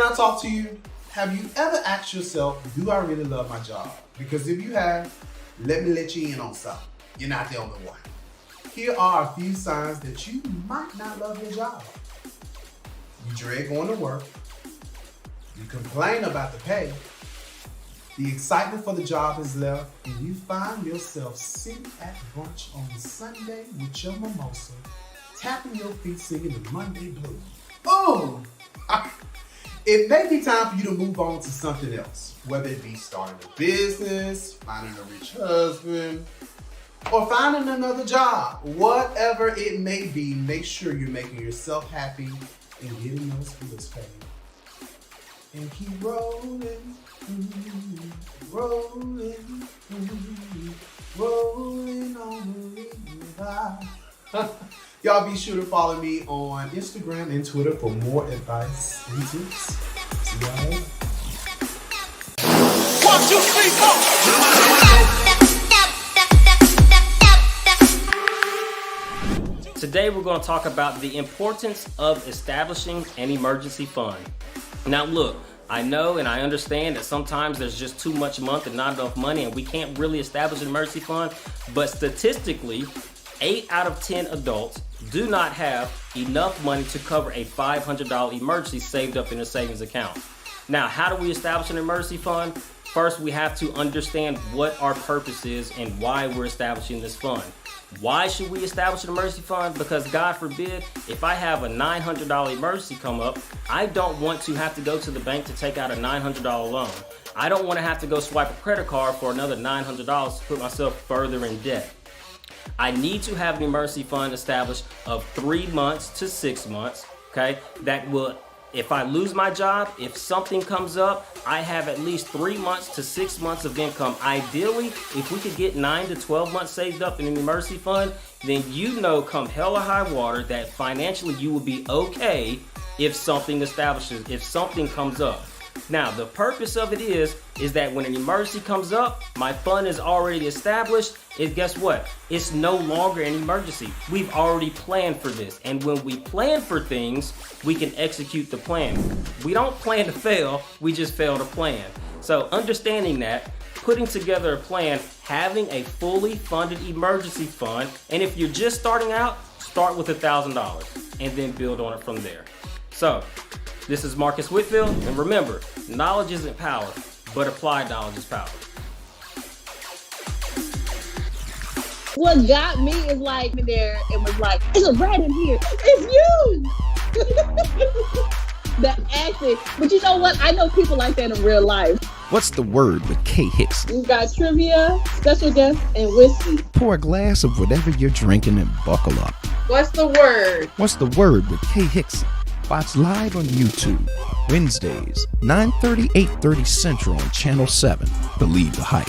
I talk to you? Have you ever asked yourself, do I really love my job? Because if you have, let me let you in on something. You're not the only one. Here are a few signs that you might not love your job. You dread going to work. You complain about the pay. The excitement for the job is left, and you find yourself sitting at brunch on Sunday with your mimosa, tapping your feet singing the Monday blues. Boom! It may be time for you to move on to something else, whether it be starting a business, finding a rich husband, or finding another job. Whatever it may be, make sure you're making yourself happy and getting those bills paid. And keep rolling, rolling, rolling on the river. Y'all be sure to follow me on Instagram and Twitter for more advice and tips. See y'all later. 1, 2, 3, 4. Today we're going to talk about the importance of establishing an emergency fund. Now look, I know and I understand that sometimes there's just too much month and not enough money and we can't really establish an emergency fund, but statistically, 8 out of 10 adults do not have enough money to cover a $500 emergency saved up in a savings account. Now, how do we establish an emergency fund? First, we have to understand what our purpose is and why we're establishing this fund. Why should we establish an emergency fund? Because God forbid, if I have a $900 emergency come up, I don't want to have to go to the bank to take out a $900 loan. I don't want to have to go swipe a credit card for another $900 to put myself further in debt. I need to have an emergency fund established of 3 months to 6 months, okay? That will, if I lose my job, if something comes up, I have at least 3 months to 6 months of income. Ideally, if we could get 9 to 12 months saved up in an emergency fund, then you know come hell or high water that financially you will be okay if something comes up. Now, the purpose of it is that when an emergency comes up, my fund is already established. Guess what? It's no longer an emergency. We've already planned for this. And when we plan for things, we can execute the plan. We don't plan to fail, we just fail to plan. So understanding that, putting together a plan, having a fully funded emergency fund, and if you're just starting out, start with $1,000 and then build on it from there. So, this is Marcus Whitfield, and remember, knowledge isn't power, but applied knowledge is power. What got me is like there, it was like, it's a rat in here. It's you! The acting. But you know what? I know people like that in real life. What's the word with K Hicks? We've got trivia, special guests, and whiskey. Pour a glass of whatever you're drinking and buckle up. What's the word? What's the word with K Hicks? Watch live on YouTube, Wednesdays, 9:30, 8:30 Central on Channel 7. Believe the hype.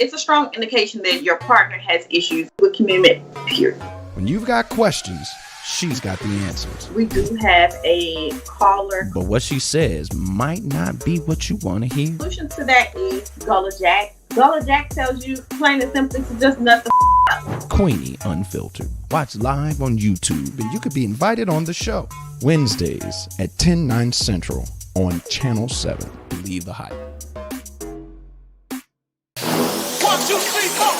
It's a strong indication that your partner has issues with commitment, period. When you've got questions, she's got the answers. We do have a caller. But what she says might not be what you want to hear. The solution to that is Gullah Jack. Gullah Jack tells you plain and simply to just nut the up. Queenie Unfiltered. Watch live on YouTube and you could be invited on the show. Wednesdays at 10/9 Central on Channel 7. Believe the hype. 1, 2, 3, 4.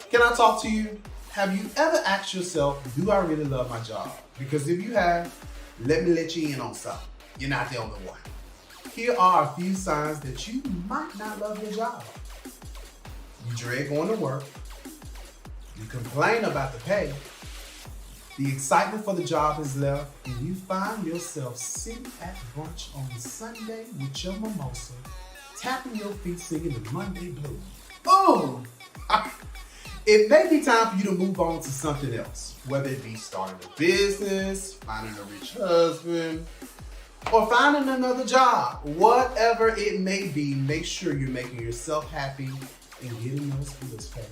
Can I talk to you? Have you ever asked yourself, do I really love my job? Because if you have, let me let you in on something. You're not the only one. Here are a few signs that you might not love your job. You dread going to work. You complain about the pay. The excitement for the job is left, and you find yourself sitting at brunch on Sunday with your mimosa, tapping your feet singing the Monday blues. Boom! It may be time for you to move on to something else, whether it be starting a business, finding a rich husband, or finding another job. Whatever it may be, make sure you're making yourself happy and getting those bills paid.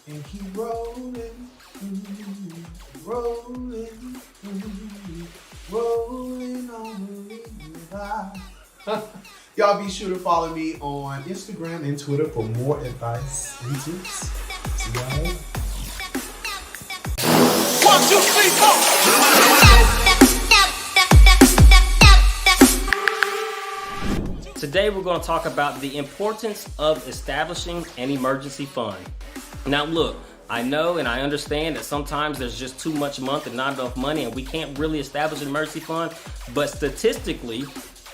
And keep rolling, rolling, rolling on the river. Y'all be sure to follow me on Instagram and Twitter for more advice and tips. Right? 1, 2, 3, 4. Today we're going to talk about the importance of establishing an emergency fund. Now look, I know and I understand that sometimes there's just too much month and not enough money and we can't really establish an emergency fund, but statistically,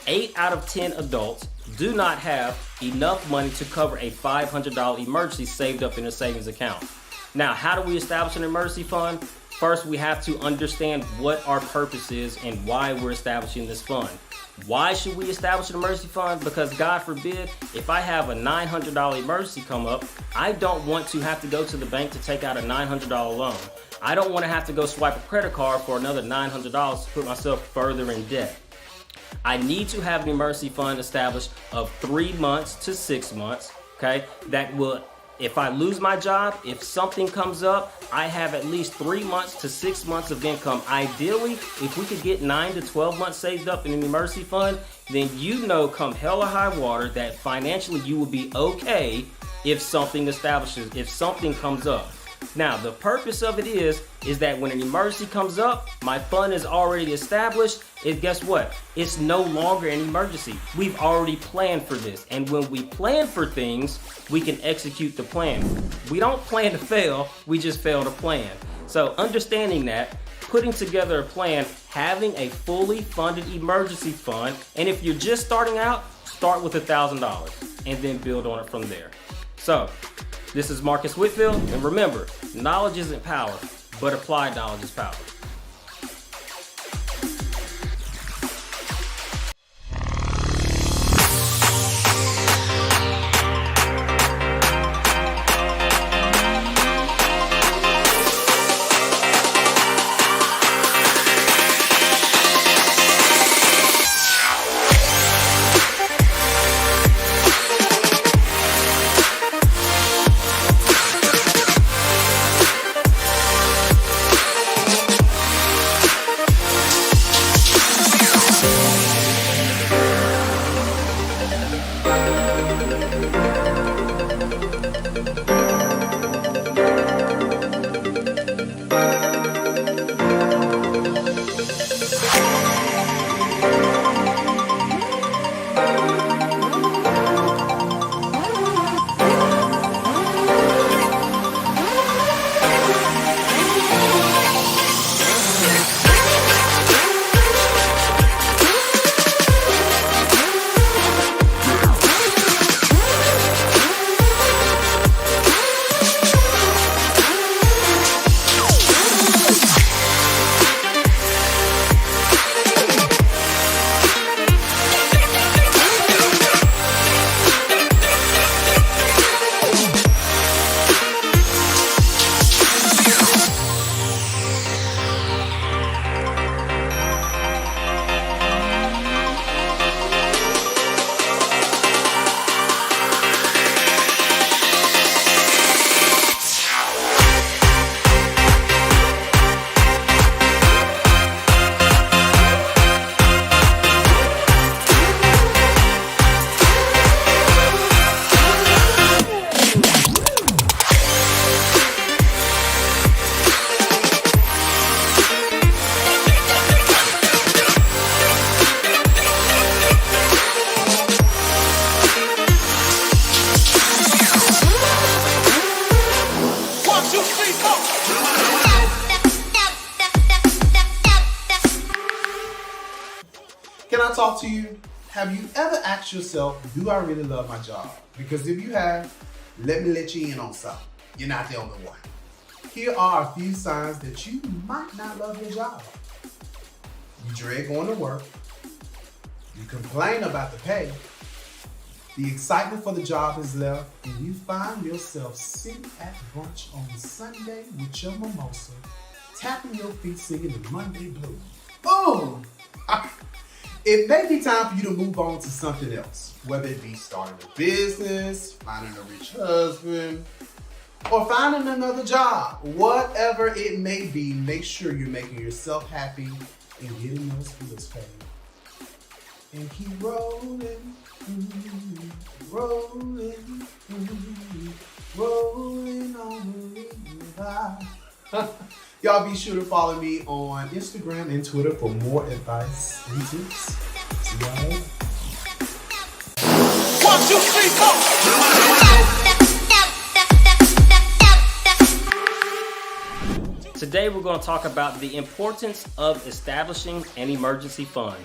8 out of 10 adults do not have enough money to cover a $500 emergency saved up in a savings account. Now, how do we establish an emergency fund? First, we have to understand what our purpose is and why we're establishing this fund. Why should we establish an emergency fund? Because God forbid, if I have a $900 emergency come up, I don't want to have to go to the bank to take out a $900 loan. I don't want to have to go swipe a credit card for another $900 to put myself further in debt. I need to have an emergency fund established of 3 months to 6 months, okay? That will, if I lose my job, if something comes up, I have at least 3 months to 6 months of income. Ideally, if we could get 9 to 12 months saved up in an emergency fund, then you know come hell or high water that financially you will be okay if something comes up. Now, the purpose of it is that when an emergency comes up, my fund is already established, and guess what? It's no longer an emergency. We've already planned for this. And when we plan for things, we can execute the plan. We don't plan to fail, we just fail to plan. So understanding that, putting together a plan, having a fully funded emergency fund, and if you're just starting out, start with $1,000 and then build on it from there. So, this is Marcus Whitfield, and remember, knowledge isn't power, but applied knowledge is power. Can I talk to you? Have you ever asked yourself, do I really love my job? Because if you have, let me let you in on something. You're not the only one. Here are a few signs that you might not love your job. You dread going to work. You complain about the pay. The excitement for the job is left, and you find yourself sitting at brunch on Sunday with your mimosa, tapping your feet singing the Monday blues. Boom! It may be time for you to move on to something else, whether it be starting a business, finding a rich husband, or finding another job. Whatever it may be, make sure you're making yourself happy and getting those bills paid. And keep rolling, rolling, rolling on. y'all be sure to follow me on Instagram and Twitter for more advice and tips. See y'all later. 1, 2, 3, 4. Today we're going to talk about the importance of establishing an emergency fund.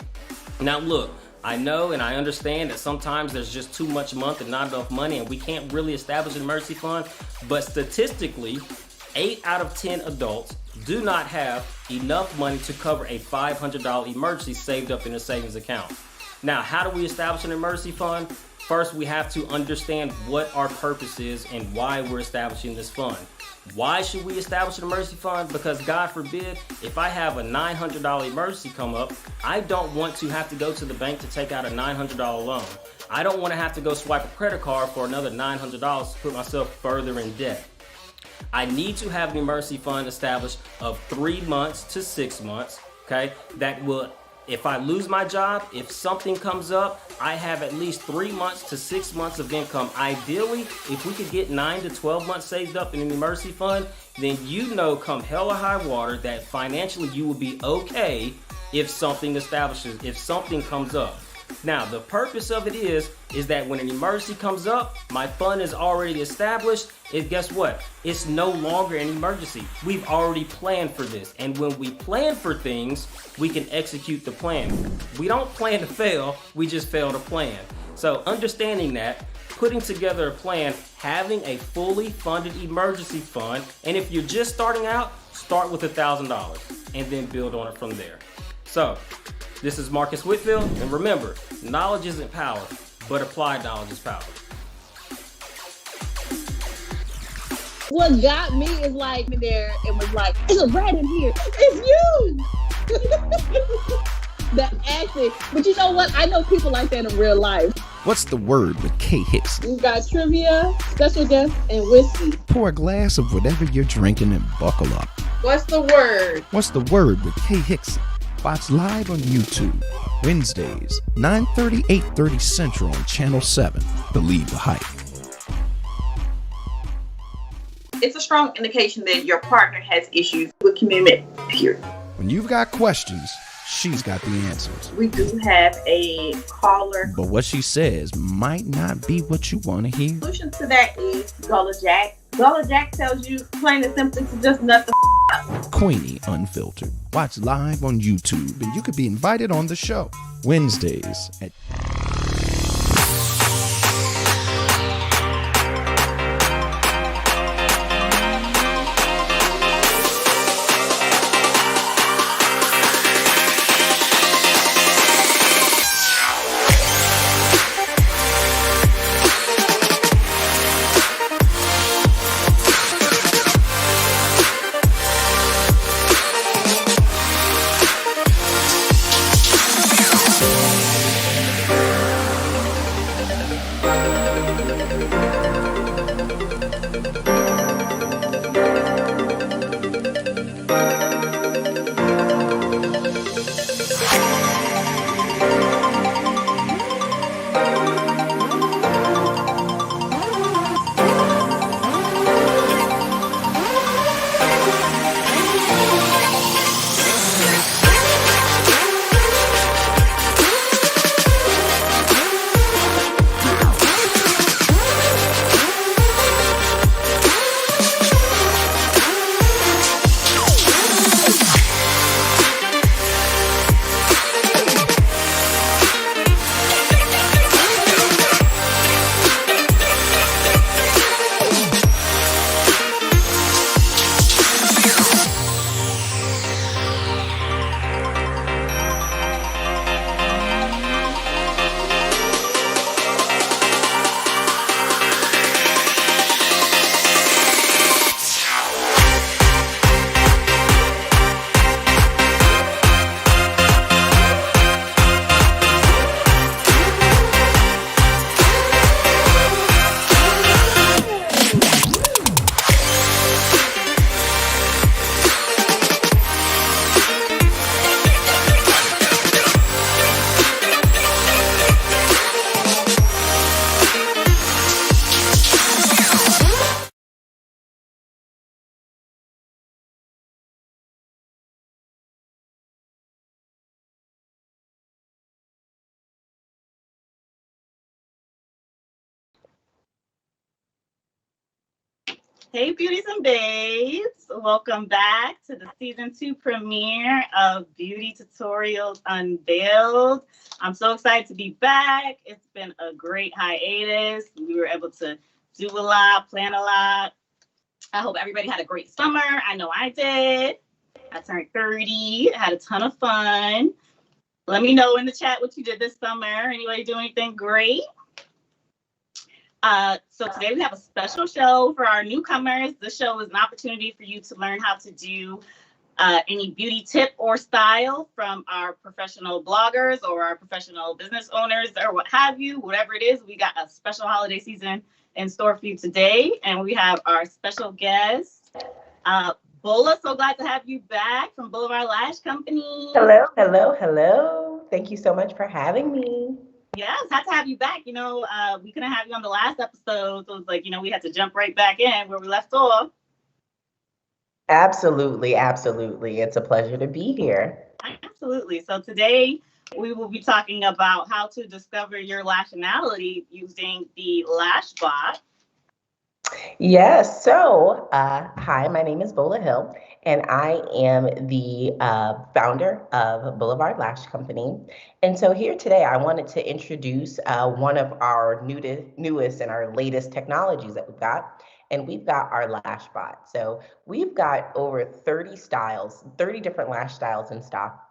Now look, I know and I understand that sometimes there's just too much month and not enough money and we can't really establish an emergency fund, but statistically, 8 out of 10 adults do not have enough money to cover a $500 emergency saved up in a savings account. Now, how do we establish an emergency fund? First, we have to understand what our purpose is and why we're establishing this fund. Why should we establish an emergency fund? Because God forbid, if I have a $900 emergency come up, I don't want to have to go to the bank to take out a $900 loan. I don't want to have to go swipe a credit card for another $900 to put myself further in debt. I need to have an emergency fund established of 3 months to 6 months, okay? That will, if I lose my job, if something comes up, I have at least 3 months to 6 months of income. Ideally, if we could get 9 to 12 months saved up in an emergency fund, then you know come hell or high water that financially you will be okay if something establishes, if something comes up. Now, the purpose of it is that when an emergency comes up, my fund is already established, and guess what? It's no longer an emergency. We've already planned for this. And when we plan for things, we can execute the plan. We don't plan to fail, we just fail to plan. So understanding that, putting together a plan, having a fully funded emergency fund, and if you're just starting out, start with $1,000 and then build on it from there. So, this is Marcus Whitfield, and remember, knowledge isn't power, but applied knowledge is power. What got me is like there and was like, it's a rat in here. It's you. The acting. But you know what? I know people like that in real life. What's the word with K Hicks? We've got trivia, special guests, and whiskey. Pour a glass of whatever you're drinking and buckle up. What's the word? What's the word with K Hicks? Watch live on YouTube, Wednesdays, 9:30, 8:30 Central on Channel 7. Believe the hype. It's a strong indication that your partner has issues with commitment, period. When you've got questions, she's got the answers. We do have a caller. But what she says might not be what you want to hear. The solution to that is Gullah Jack. Gullah Jack tells you plain and simply to just nut the up. Queenie Unfiltered. Watch live on YouTube and you could be invited on the show. Wednesdays at Hey, beauties and babes. Welcome back to the season 2 premiere of Beauty Tutorials Unveiled. I'm so excited to be back. It's been a great hiatus. We were able to do a lot, plan a lot. I hope everybody had a great summer. I know I did. I turned 30, had a ton of fun. Let me know in the chat what you did this summer. Anybody do anything great? So today we have a special show for our newcomers. This show is an opportunity for you to learn how to do any beauty tip or style from our professional bloggers or our professional business owners or what have you, whatever it is. We got a special holiday season in store for you today. And we have our special guest, Bola. So glad to have you back from Boulevard Lash Company. Hello. Thank you so much for having me. Yes, had to have you back. You know, we couldn't have you on the last episode. So it was like, we had to jump right back in where we left off. Absolutely. It's a pleasure to be here. Absolutely. So today we will be talking about how to discover your lashionality using the Lashbot. Yes. So, hi, my name is Bola Hill, and I am the founder of Boulevard Lash Company. And so here today, I wanted to introduce one of our newest and our latest technologies that we've got. And we've got our Lashbot. So we've got over 30 different lash styles in stock.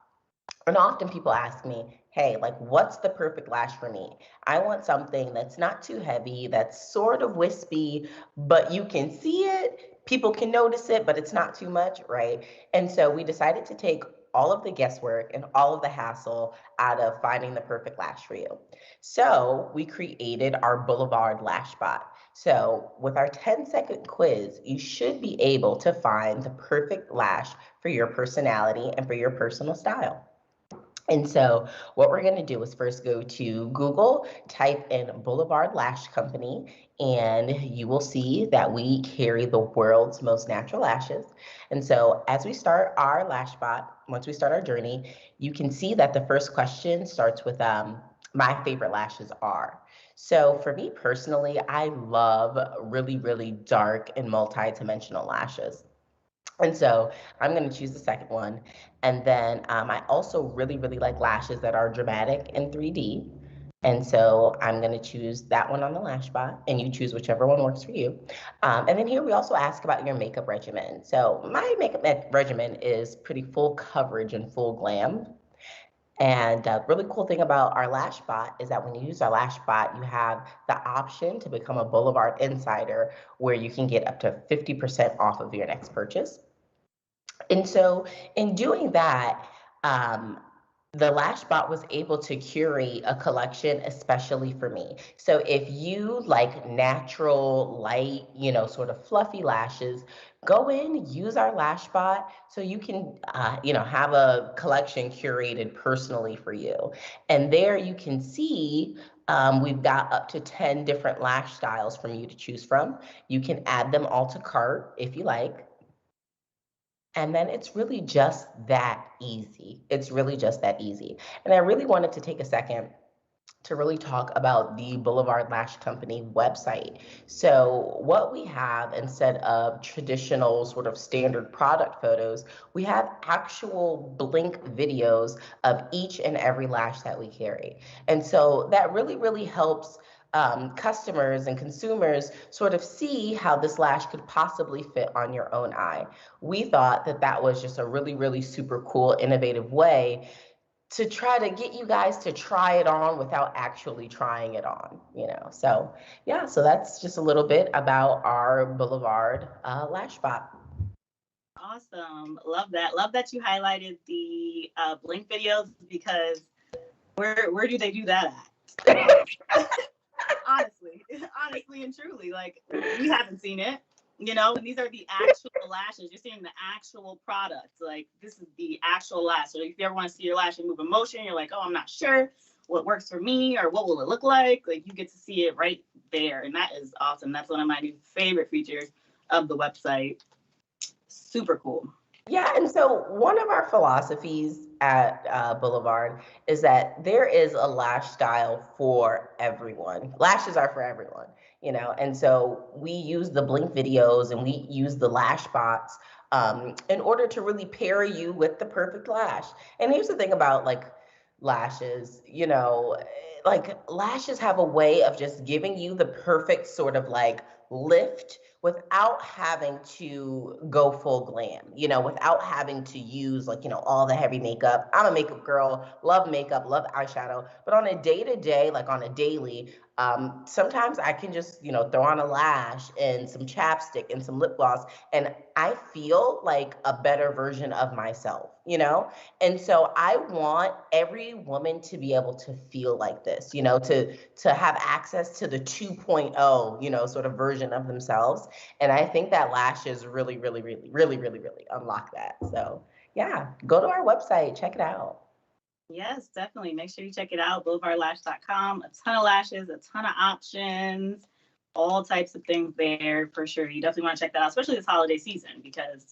And often people ask me, hey, like, what's the perfect lash for me? I want something that's not too heavy, that's sort of wispy, but you can see it, people can notice it, but it's not too much, right? And so we decided to take all of the guesswork and all of the hassle out of finding the perfect lash for you. So we created our Boulevard Lash Bot. So with our 10-second quiz, you should be able to find the perfect lash for your personality and for your personal style. And so what we're going to do is first go to Google, type in Boulevard Lash Company, and you will see that we carry the world's most natural lashes. And so as we start our Lashbot, once we start our journey, you can see that the first question starts with my favorite lashes are. So for me personally, I love really, really dark and multi-dimensional lashes. And so I'm going to choose the second one. And then I also really, really like lashes that are dramatic in 3D. And so I'm going to choose that one on the Lashbot, and you choose whichever one works for you. And then here we also ask about your makeup regimen. So my makeup regimen is pretty full coverage and full glam. And the really cool thing about our Lashbot is that when you use our Lashbot, you have the option to become a Boulevard Insider, where you can get up to 50% off of your next purchase. And so in doing that, the Lashbot was able to curate a collection especially for me. So if you like natural, light, sort of fluffy lashes, go in, use our Lashbot so you can, have a collection curated personally for you. And there you can see we've got up to 10 different lash styles for you to choose from. You can add them all to cart if you like. And then it's really just that easy. And I really wanted to take a second to really talk about the Boulevard Lash Company website. So what we have, instead of traditional sort of standard product photos, we have actual blink videos of each and every lash that we carry. And so that really, really helps customers and consumers sort of see how this lash could possibly fit on your own eye. We thought that that was just a really, really super cool, innovative way to try to get you guys to try it on without actually trying it on, So yeah, so that's just a little bit about our Boulevard Lash Bot. Awesome. Love that. Love that you highlighted the blink videos, because where do they do that at? honestly and truly, like, we haven't seen it, and these are the actual lashes. You're seeing the actual product. Like, this is the actual lash. So if you ever want to see your lash and move in motion, you're like, oh, I'm not sure what works for me or what will it look like. Like, you get to see it right there. And that is awesome. That's one of my new favorite features of the website. Super cool. Yeah, and so one of our philosophies at Boulevard is that there is a lash style for everyone. Lashes are for everyone, and so we use the blink videos and we use the lash bots in order to really pair you with the perfect lash. And here's the thing about like lashes, like lashes have a way of just giving you the perfect sort of like lift without having to go full glam, without having to use like, all the heavy makeup. I'm a makeup girl, love makeup, love eyeshadow, but on a day to day, like on a daily, sometimes I can just, throw on a lash and some chapstick and some lip gloss, and I feel like a better version of myself, And so I want every woman to be able to feel like this, to have access to the 2.0, sort of version of themselves. And I think that lashes really, really, really, really, really, really unlock that. So yeah, go to our website, check it out. Yes, definitely. Make sure you check it out. BoulevardLash.com. A ton of lashes, a ton of options, all types of things there for sure. You definitely want to check that out, especially this holiday season, because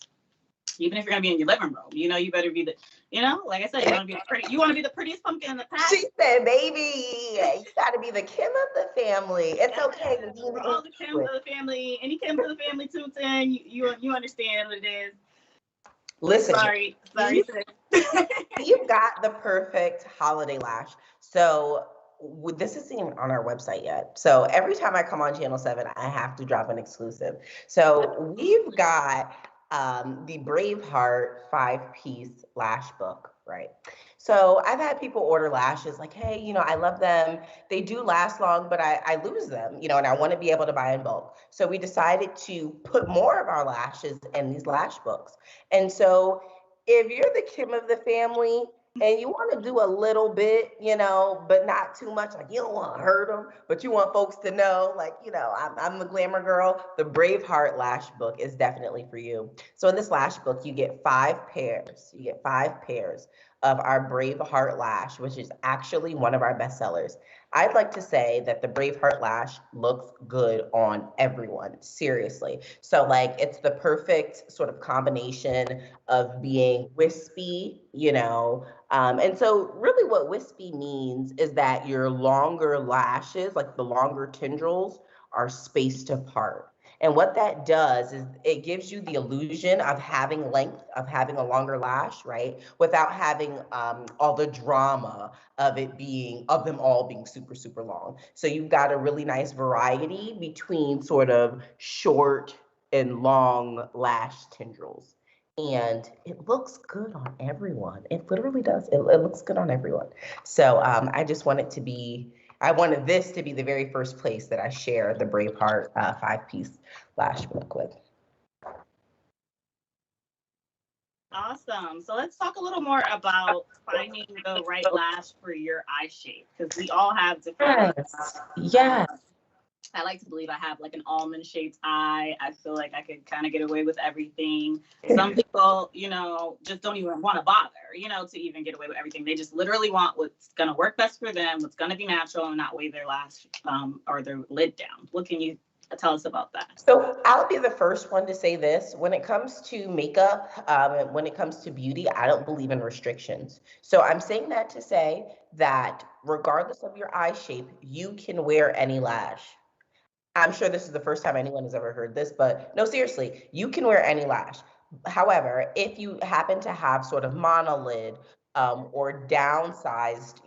even if you're gonna be in your living room, you better be the, like I said, you want to be the prettiest pumpkin in the pack. She said, baby, you got to be the Kim of the family. It's okay. We're all the Kims of the family. Any Kims of the family too, Tin. You understand what it is. Listen. Sorry. You've got the perfect holiday lash. So this isn't even on our website yet. So every time I come on Channel 7, I have to drop an exclusive. So we've got the Braveheart 5-piece lash book, right? So I've had people order lashes like, hey, I love them. They do last long, but I lose them, and I want to be able to buy in bulk. So we decided to put more of our lashes in these lash books. And so if you're the Kim of the family and you want to do a little bit, but not too much, like you don't want to hurt them, but you want folks to know, like, I'm the glamour girl, the Braveheart lash book is definitely for you. So in this lash book, you get 5 pairs. You get 5 pairs of our Braveheart lash, which is actually one of our bestsellers. I'd like to say that the Braveheart lash looks good on everyone, seriously. So like it's the perfect sort of combination of being wispy, and so really what wispy means is that your longer lashes, like the longer tendrils, are spaced apart. And what that does is it gives you the illusion of having length, of having a longer lash, right? Without having all the drama of them all being super, super long. So you've got a really nice variety between sort of short and long lash tendrils. And it looks good on everyone. It literally does. It looks good on everyone. So I wanted this to be the very first place that I share the Braveheart 5-piece lash book with. Awesome. So let's talk a little more about finding the right lash for your eye shape, because we all have different. Yes. I like to believe I have like an almond shaped eye. I feel like I could kind of get away with everything. Some people, just don't even want to bother, to even get away with everything. They just literally want what's going to work best for them, what's going to be natural, and not weigh their lash or their lid down. What can you tell us about that? So I'll be the first one to say this. When it comes to makeup, when it comes to beauty, I don't believe in restrictions. So I'm saying that to say that regardless of your eye shape, you can wear any lash. I'm sure this is the first time anyone has ever heard this, but no, seriously, you can wear any lash. However, if you happen to have sort of monolid or downsized,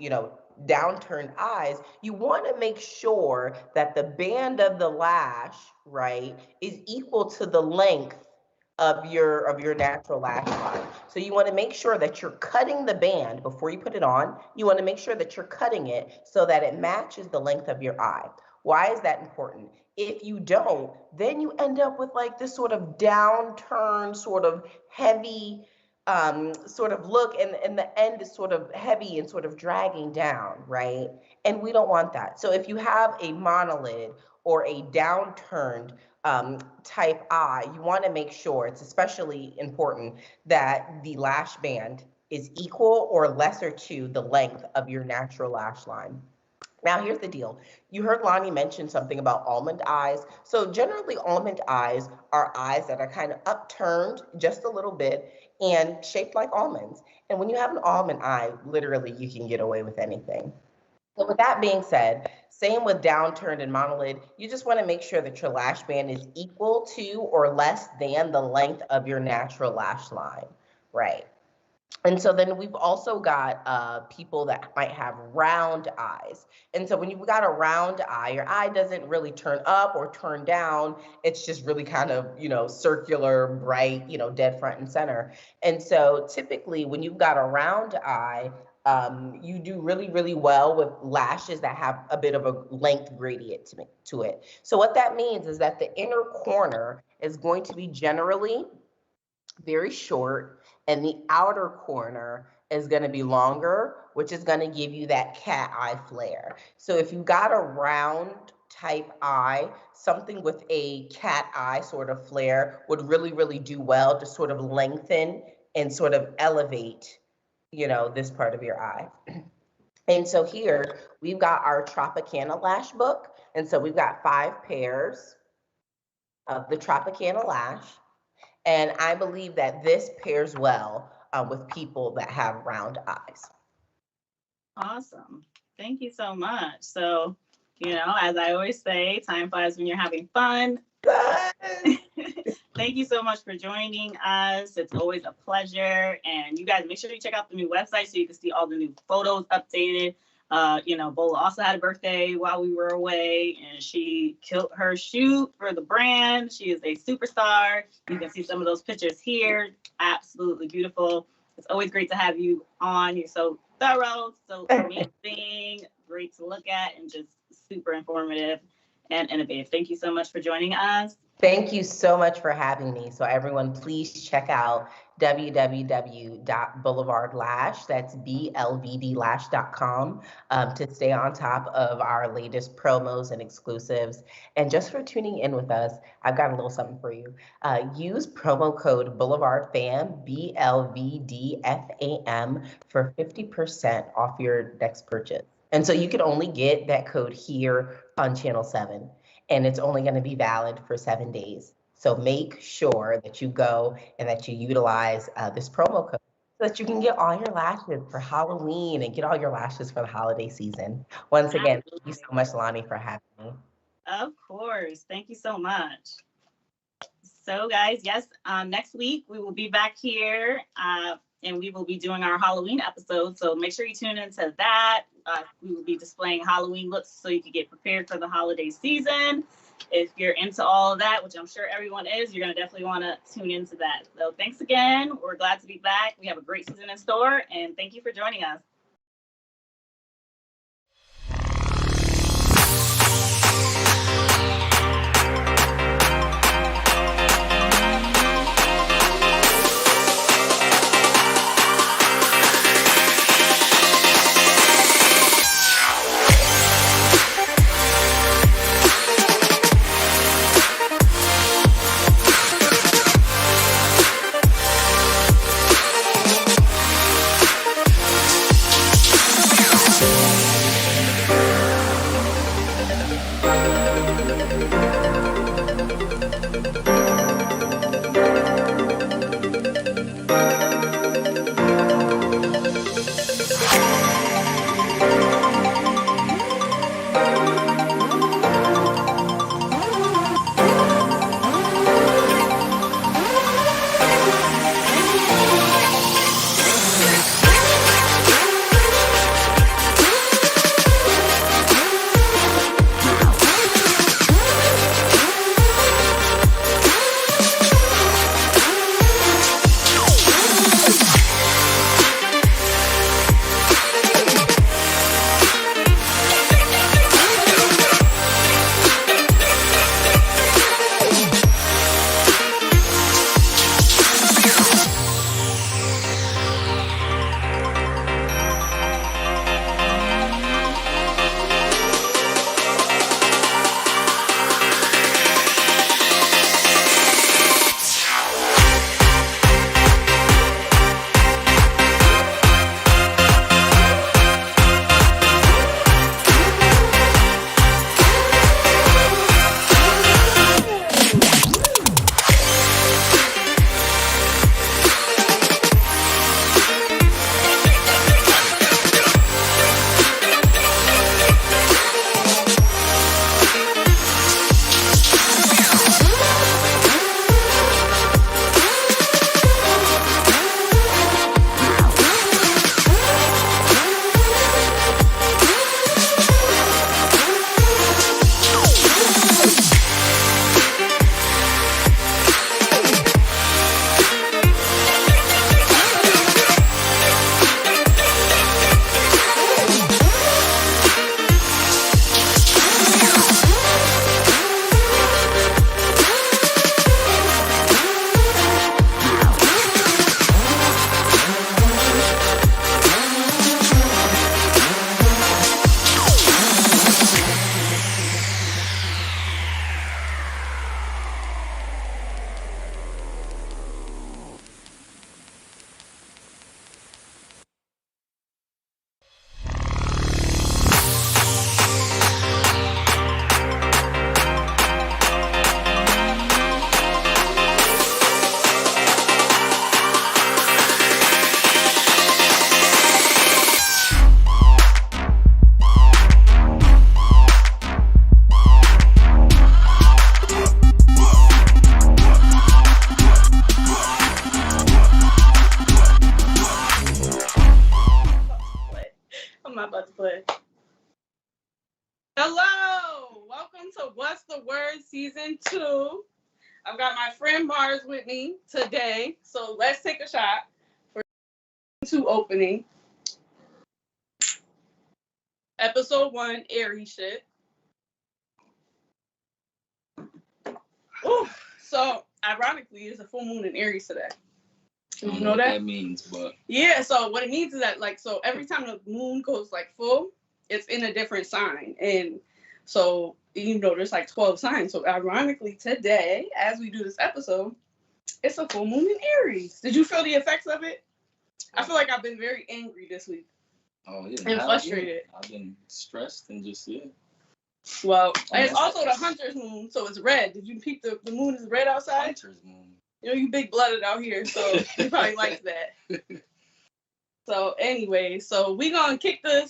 downturned eyes, you want to make sure that the band of the lash, right, is equal to the length of your natural lash line. So you want to make sure that you're cutting the band before you put it on. You want to make sure that you're cutting it so that it matches the length of your eye. Why is that important? If you don't, then you end up with like this sort of downturned, sort of heavy sort of look, and the end is sort of heavy and sort of dragging down, right? And we don't want that. So if you have a monolid or a downturned type eye, you want to make sure, it's especially important, that the lash band is equal or lesser to the length of your natural lash line. Now, here's the deal. You heard Lonnie mention something about almond eyes. So, generally, almond eyes are eyes that are kind of upturned just a little bit and shaped like almonds. And when you have an almond eye, literally, you can get away with anything. So, with that being said, same with downturned and monolid, you just want to make sure that your lash band is equal to or less than the length of your natural lash line, right? And so then we've also got people that might have round eyes. And so when you've got a round eye, your eye doesn't really turn up or turn down. It's just really kind of, circular, bright, dead front and center. And so typically when you've got a round eye, you do really, really well with lashes that have a bit of a length gradient to it. So what that means is that the inner corner is going to be generally very short, and the outer corner is going to be longer, which is going to give you that cat eye flare. So if you got a round type eye, something with a cat eye sort of flare would really, really do well to sort of lengthen and sort of elevate, this part of your eye. And so here we've got our Tropicana lash book. And so we've got 5 pairs of the Tropicana lash. And I believe that this pairs well with people that have round eyes. Awesome. Thank you so much. So, as I always say, time flies when you're having fun. Thank you so much for joining us. It's always a pleasure. And you guys, make sure you check out the new website so you can see all the new photos updated. Bola also had a birthday while we were away, and she killed her shoot for the brand. She is a superstar. You can see some of those pictures here. Absolutely beautiful. It's always great to have you on. You're so thorough, so amazing, great to look at, and just super informative and innovative. Thank you so much for joining us. Thank you so much for having me. So everyone, please check out www.boulevardlash, that's blvdlash.com, to stay on top of our latest promos and exclusives. And just for tuning in with us, I've got a little something for you. Use promo code BoulevardFam, BLVDFAM, for 50% off your next purchase. And so you can only get that code here on Channel 7. And it's only going to be valid for 7 days. So make sure that you go and that you utilize this promo code so that you can get all your lashes for Halloween and get all your lashes for the holiday season. Once again, thank you so much, Lonnie, for having me. Of course. Thank you so much. So, guys, yes, next week we will be back here and we will be doing our Halloween episode. So make sure you tune into that. We will be displaying Halloween looks so you can get prepared for the holiday season. If you're into all of that, which I'm sure everyone is, you're going to definitely want to tune into that. So thanks again. We're glad to be back. We have a great season in store, and thank you for joining us. to What's the Word Season 2. I've got my friend Mars with me today. So let's take a shot for Season 2 opening. Episode 1, airy shit. Ooh, so ironically, it's a full moon in Aries today. Did you know what that means, but yeah. So what it means is that so every time the moon goes full, it's in a different sign, and so there's 12 signs. So ironically, today, as we do this episode, it's a full moon in Aries. Did you feel the effects of it? I feel like I've been very angry this week. Oh yeah, and frustrated. I've been stressed and just Well, and it's also the Hunter's moon, so it's red. Did you peep the moon is red outside? Hunter's moon. You big blooded out here, so you probably like that. So anyway, so we gonna kick the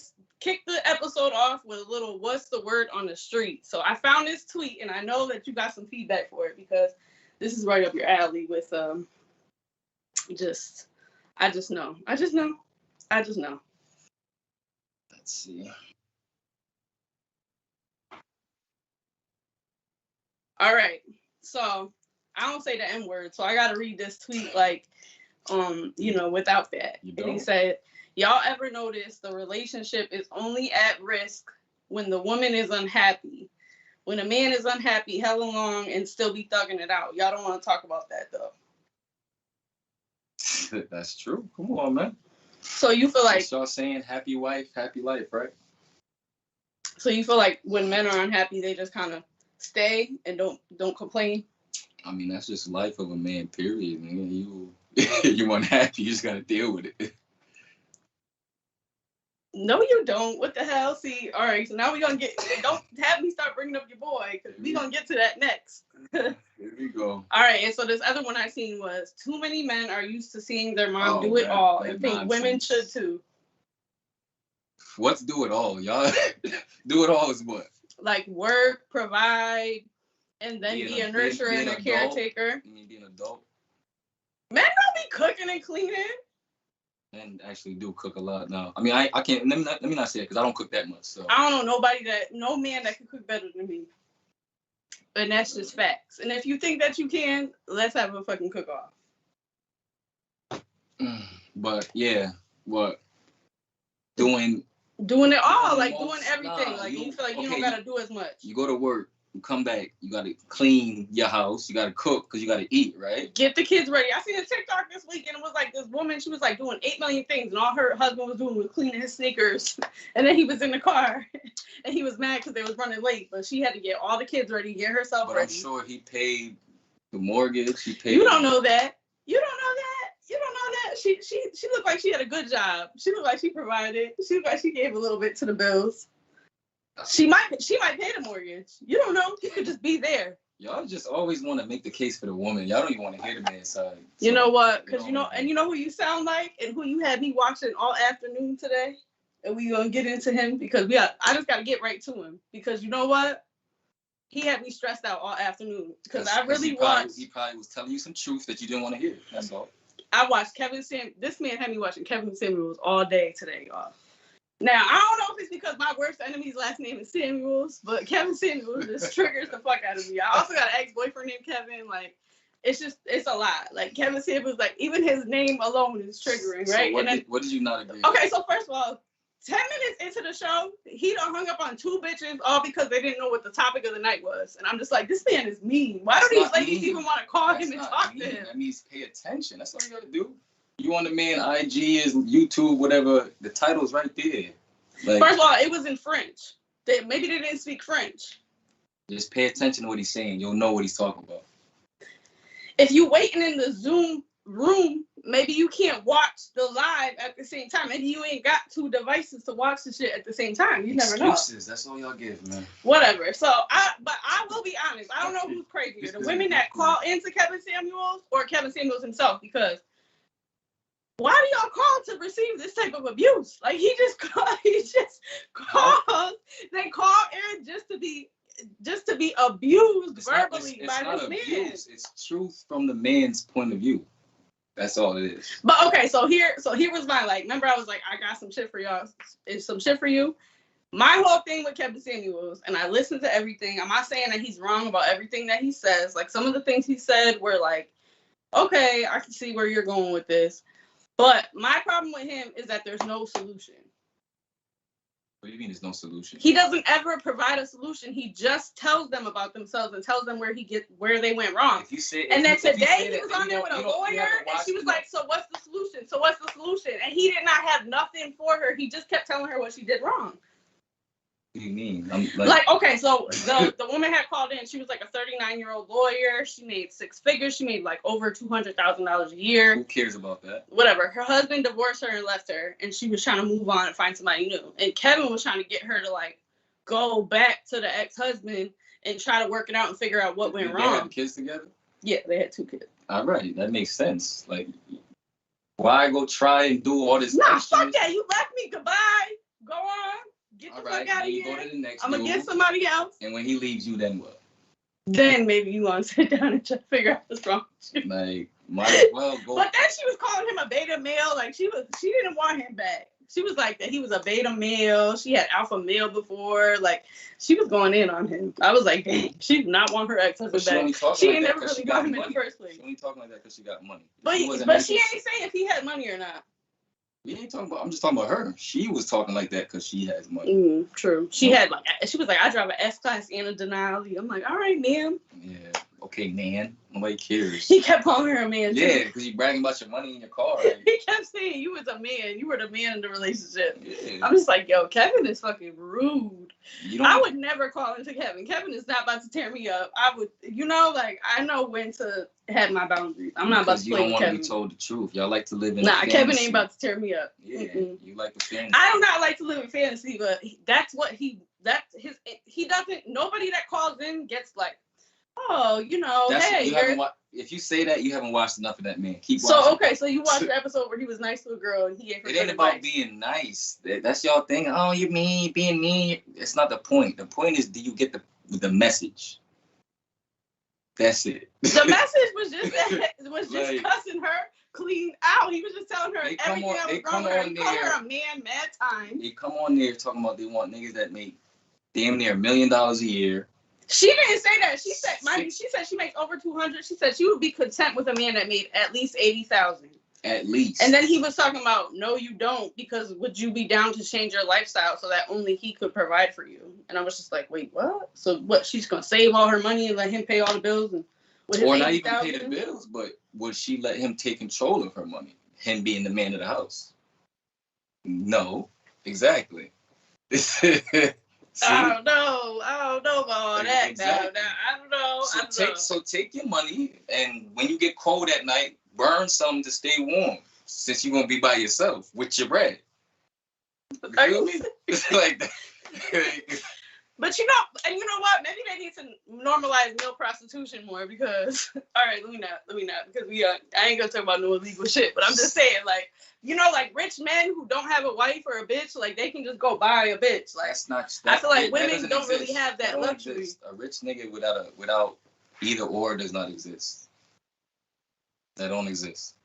episode off with a little what's the word on the street. So I found this tweet, and I know that you got some feedback for it because this is right up your alley with I just know. Let's see. All right, so I don't say the N word, so I gotta read this tweet without that. And he said, "Y'all ever notice the relationship is only at risk when the woman is unhappy? When a man is unhappy hella long and still be thugging it out. Y'all don't want to talk about that though." That's true. Come on, man. So you feel like y'all saying happy wife, happy life, right? So you feel like when men are unhappy, they just kind of stay and don't complain? I mean, that's just life of a man, period. Man. You unhappy, you just gotta deal with it. No, you don't. What the hell? See, all right, so now we're gonna don't have me start bringing up your boy, because we're gonna get to that next. Here we go. All right, and so this other one I seen was, too many men are used to seeing their mom do it all and think nonsense. Women should too. What's do it all? Y'all do it all is what? Like work, provide, and then be a nurturer and a caretaker. You mean be an adult? Men don't be cooking and cleaning. Men actually do cook a lot now. I mean, I can't, let me not say it because I don't cook that much. So I don't know no man that can cook better than me. And that's just facts. And if you think that you can, let's have a fucking cook-off. But yeah, what? Doing it all, doing everything. You feel like you don't gotta do as much. You go to work, you come back, you gotta clean your house, you gotta cook because you gotta eat, right? Get the kids ready. I seen a TikTok this week, and it was this woman, she was doing 8 million things, and all her husband was doing was cleaning his sneakers. And then he was in the car, and he was mad because they was running late, but she had to get all the kids ready, get herself ready. I'm sure he paid the mortgage. He paid. You don't know that. She looked like she had a good job. She looked like she provided. She looked like she gave a little bit to the bills. She might pay the mortgage. You don't know. You could just be there. Y'all just always want to make the case for the woman. Y'all don't even want to hear the man's side. You know what? Because you know who you sound like and who you had me watching all afternoon today. And we gonna get into him because I just gotta get right to him because you know what? He had me stressed out all afternoon because I really watched. He probably was telling you some truth that you didn't want to hear. That's all. I watched this man had me watching Kevin Samuels all day today, y'all. Now, I don't know if it's because my worst enemy's last name is Samuels, but Kevin Samuels just triggers the fuck out of me. I also got an ex-boyfriend named Kevin. It's a lot. Kevin Samuels, even his name alone is triggering, right? So what did you not agree with? Okay, so first of all, 10 minutes into the show, he done hung up on 2 bitches all because they didn't know what the topic of the night was. And I'm just like, this man is mean. Why don't these ladies even want to call him and talk to him? That means pay attention. That's all you gotta do. You on the man IG is YouTube, whatever. The title's right there. First of all, it was in French. Maybe they didn't speak French. Just pay attention to what he's saying. You'll know what he's talking about. If you waiting in the Zoom room, maybe you can't watch the live at the same time. Maybe you ain't got 2 devices to watch the shit at the same time. You never know. Excuses. That's all y'all give, man. Whatever. So I will be honest. I don't know who's crazier, the women that call into Kevin Samuels or Kevin Samuels himself, because why do y'all call to receive this type of abuse? He just calls. They call in just to be abused verbally by this man. It's truth from the man's point of view. That's all it is. But okay, so here was my remember I was like, I got some shit for y'all. It's some shit for you. My whole thing with Kevin Samuels, and I listened to everything. I'm not saying that he's wrong about everything that he says. Like, some of the things he said were like, okay, I can see where you're going with this. But my problem with him is that there's no solution. What do you mean there's no solution? He doesn't ever provide a solution. He just tells them about themselves and tells them where they went wrong. And then today he was on there with a lawyer and she was like, so what's the solution? So what's the solution? And he did not have nothing for her. He just kept telling her what she did wrong. What do you mean? Okay, so the woman had called in. She was like a 39-year-old lawyer. She made 6 figures. She made like over $200,000 a year. Who cares about that? Whatever. Her husband divorced her and left her, and she was trying to move on and find somebody new. And Kevin was trying to get her to like go back to the ex-husband and try to work it out and figure out what went wrong. They had kids together? Yeah, they had 2 kids. All right, that makes sense. Like, why go try and do all this? Nah, fuck that. You left me. Goodbye. Go on. Get the fuck out of here. Go to the next I'm gonna get somebody else. And when he leaves you, then what? Then maybe you want to sit down and try to figure out what's wrong with you. Like, might as well go. But then she was calling him a beta male. Like, she didn't want him back. She was like that he was a beta male. She had alpha male before. Like, she was going in on him. I was like, dang, she did not want her ex-husband back. She ain't never really got him in the first place. She only talking like that because she got money. But she ain't saying if he had money or not. We ain't talking about. I'm just talking about her. She was talking like that because she has money. True. She had like. She was like, I drive an S-Class and a Denali. I'm like, all right, ma'am. Yeah. Okay, man. Nobody cares. He kept calling her a man. Too. Yeah, because you bragging about your money in your car. Like. He kept saying you was a man. You were the man in the relationship. Yeah. I'm just like, yo, Kevin is fucking rude. I would never call into Kevin. Kevin is not about to tear me up. I would, like, I know when to have my boundaries. I'm not about to play with Kevin. You don't want to be told the truth. Y'all like to live in fantasy. Kevin ain't about to tear me up. Yeah, you like the fantasy. I do not like to live in fantasy, but that's what he doesn't, nobody that calls in gets like, oh, if you say that, you haven't watched enough of that man. Keep watching. So you watched the episode where he was nice to a girl and he gave her It ain't about being nice. That's y'all thing. Oh, you mean being mean. It's not the point. The point is, do you get the message? That's it. The message was just cussing her clean out. He was just telling her everything that was wrong with her. He called her a man mad time. They come on there talking about they want niggas that make damn near $1 million a year. She didn't say that. She said she makes over 200. She said she would be content with a man that made at least 80,000. At least. And then he was talking about, no, you don't, because would you be down to change your lifestyle so that only he could provide for you? And I was just like, wait, what? So what? She's gonna save all her money and let him pay all the bills, or not even pay the bills, but would she let him take control of her money? Him being the man of the house? No, exactly. I don't know about all that. Exactly. Now, I don't know. So take your money, and when you get cold at night, burn some to stay warm, since you're gonna be by yourself with your bread. You feel me? It's like that. But you know what? Maybe they need to normalize male prostitution more because, all right, let me not, because I ain't gonna talk about no illegal shit, but I'm just saying, like, like rich men who don't have a wife or a bitch, like, they can just go buy a bitch. Like, I feel like women don't really have that luxury. Exist. A rich nigga without either or does not exist. That don't exist.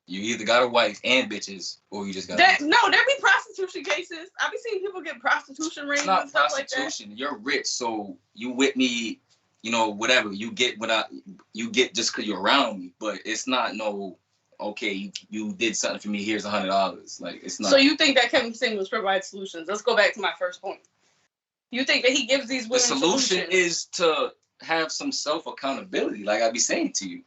You either got a wife and bitches, or you just got. No, there be prostitution cases. I be seeing people get prostitution rings and stuff like that. It's not prostitution. You're rich, so you with me, whatever you get you get just because you're around me. But it's not okay. You did something for me. Here's $100. Like, it's not. So you think that Kevin Samuels provides solutions? Let's go back to my first point. You think that he gives these women the solution is to have some self accountability, like I be saying to you.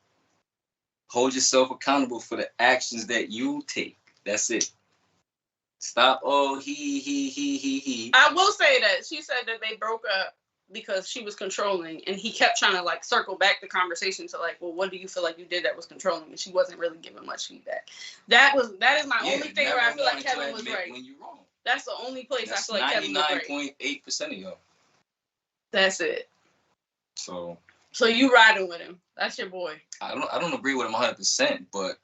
Hold yourself accountable for the actions that you take. That's it. Stop. Oh, he. I will say that she said that they broke up because she was controlling, and he kept trying to like circle back the conversation to like, well, what do you feel like you did that was controlling? And she wasn't really giving much feedback. That is my only thing where I feel like Kevin was right. When you're wrong. That's the only place I feel like Kevin was right. 99.8% of y'all. That's it. So you riding with him? That's your boy. I don't agree with him 100%, but.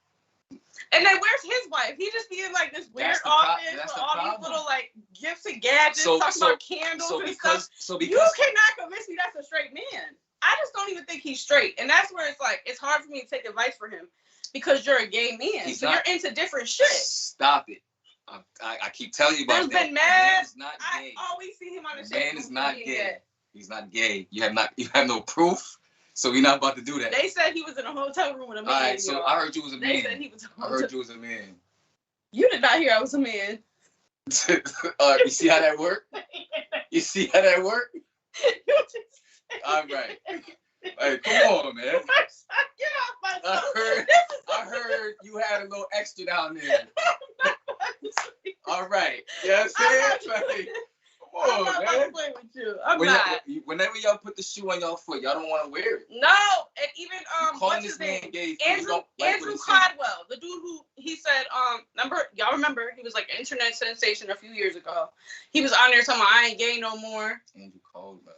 And then where's his wife? He just be in like this weird office with all these little like gifts and gadgets, talking about candles and stuff. You cannot convince me that's a straight man. I just don't even think he's straight, and that's where it's like it's hard for me to take advice from him because you're a gay man, you're into different shit. Stop it. I keep telling you about There's that. been mad. Man is not gay. I always see him on the show. Man is not gay. He's not gay. You have no proof, so we're not about to do that. They said he was in a hotel room with a man. All right, so I heard you was a man. They said he was. I heard you was a man. You did not hear I was a man. You see how that worked? You see how that worked? All right. Hey, come on, man. Get off my phone. I heard you had a little extra down there. All right. Yes, yeah, right. I'm Come not on, about man. to play with you. I'm not. Whenever y'all put the shoe on y'all foot, y'all don't want to wear it. No, and even Calling this man gay. Andrew Cladwell, the dude who he said, y'all remember he was like an internet sensation a few years ago. He was on there talking about I ain't gay no more. Andrew Caldwell.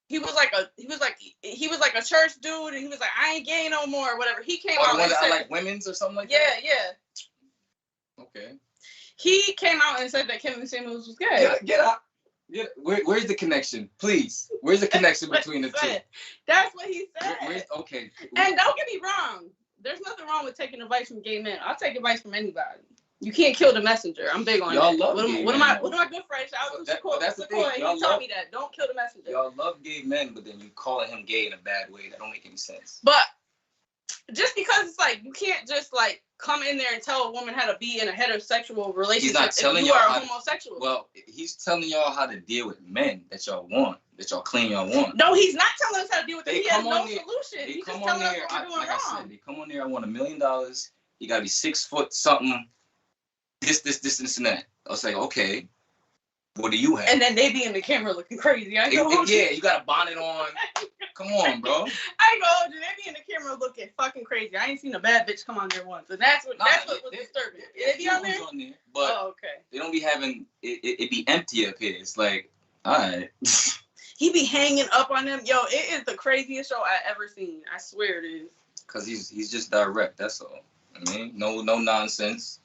He was like a church dude, and he was like I ain't gay no more, or whatever. He came out The one and that said, I like women's or something like yeah, that. Yeah. Okay. He came out and said that Kevin Samuels was gay. Get out. Yeah. Where's the connection? Please. Where's the connection between the two? That's what he said. Okay. And don't get me wrong. There's nothing wrong with taking advice from gay men. I'll take advice from anybody. You can't kill the messenger. I'm big on y'all that. Love one of my good friends, shout out to Sequoia. That's the thing. He taught me that. Don't kill the messenger. Y'all love gay men, but then you calling him gay in a bad way. That don't make any sense. But just because it's like you can't just like come in there and tell a woman how to be in a heterosexual relationship He's not telling if you y'all are a homosexual. Well, he's telling y'all how to deal with men that y'all want, that y'all claim y'all want. No, he's not telling us how to deal with them. He has no there, solution. He's just on telling us there, what we're doing like wrong. I said, they come on there, I want $1 million. You gotta be 6 foot something. This, and that. I was like, okay, what do you have? And then they be in the camera looking crazy. Yeah, you got a bonnet on. Come on, bro. I go, they be in the camera looking fucking crazy. I ain't seen a bad bitch come on there once. And that's what was disturbing. They be on there? But okay. They don't be having it be empty up here. It's like, all right. He be hanging up on them. Yo, it is the craziest show I ever seen. I swear it is. Cause he's just direct, that's all. I mean, no nonsense.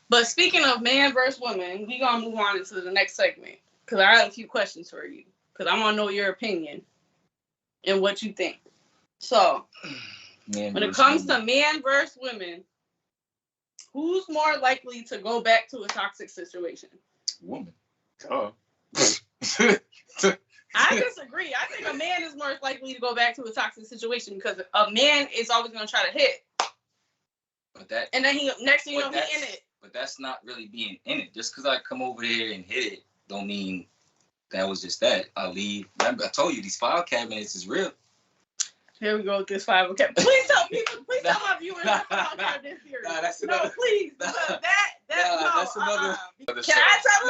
But speaking of man versus woman, we gonna move on into the next segment. Cause I have a few questions for you. Cause I wanna know your opinion and what you think. So when it comes to man versus women, who's more likely to go back to a toxic situation? Woman. Oh. I disagree. I think a man is more likely to go back to a toxic situation because a man is always gonna try to hit. And then next thing you know, he in it. But that's not really being in it. Just because I come over there and hit it, don't mean that was just that. I'll leave. Remember, I told you these file cabinets is real. Here we go with this file cabinet. Please tell my viewers what file cabinet is serious. That's another. No, please. That's another. Can I tell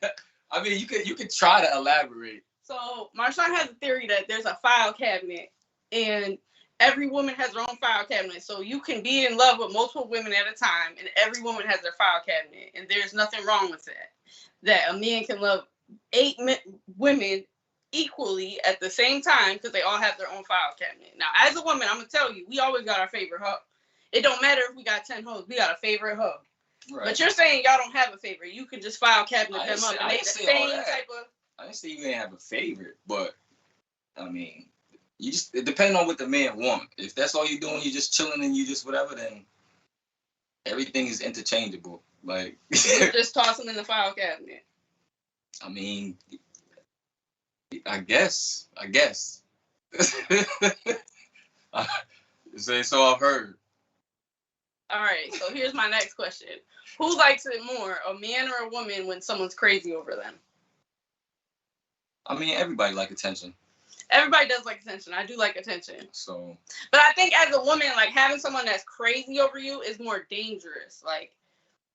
them? I mean, you could try to elaborate. So Marshawn has a theory that there's a file cabinet, and every woman has her own file cabinet. So you can be in love with multiple women at a time, and every woman has their file cabinet. And there's nothing wrong with that. That a man can love 8 women equally at the same time because they all have their own file cabinet. Now, as a woman, I'm going to tell you, we always got our favorite hoe. It don't matter if we got 10 hoes. We got a favorite hoe. Right. But you're saying y'all don't have a favorite. You can just file cabinet them up. And they the same type of... I didn't say you didn't have a favorite, but, I mean... it depends on what the man want. If that's all you're doing, you're just chilling and you just whatever, then everything is interchangeable. Like just toss them in the file cabinet. I mean, I guess. Say so I've heard. All right, so here's my next question: who likes it more, a man or a woman, when someone's crazy over them? I mean, everybody like attention. Everybody does like attention. I do like attention. So, but I think as a woman, like having someone that's crazy over you is more dangerous. Like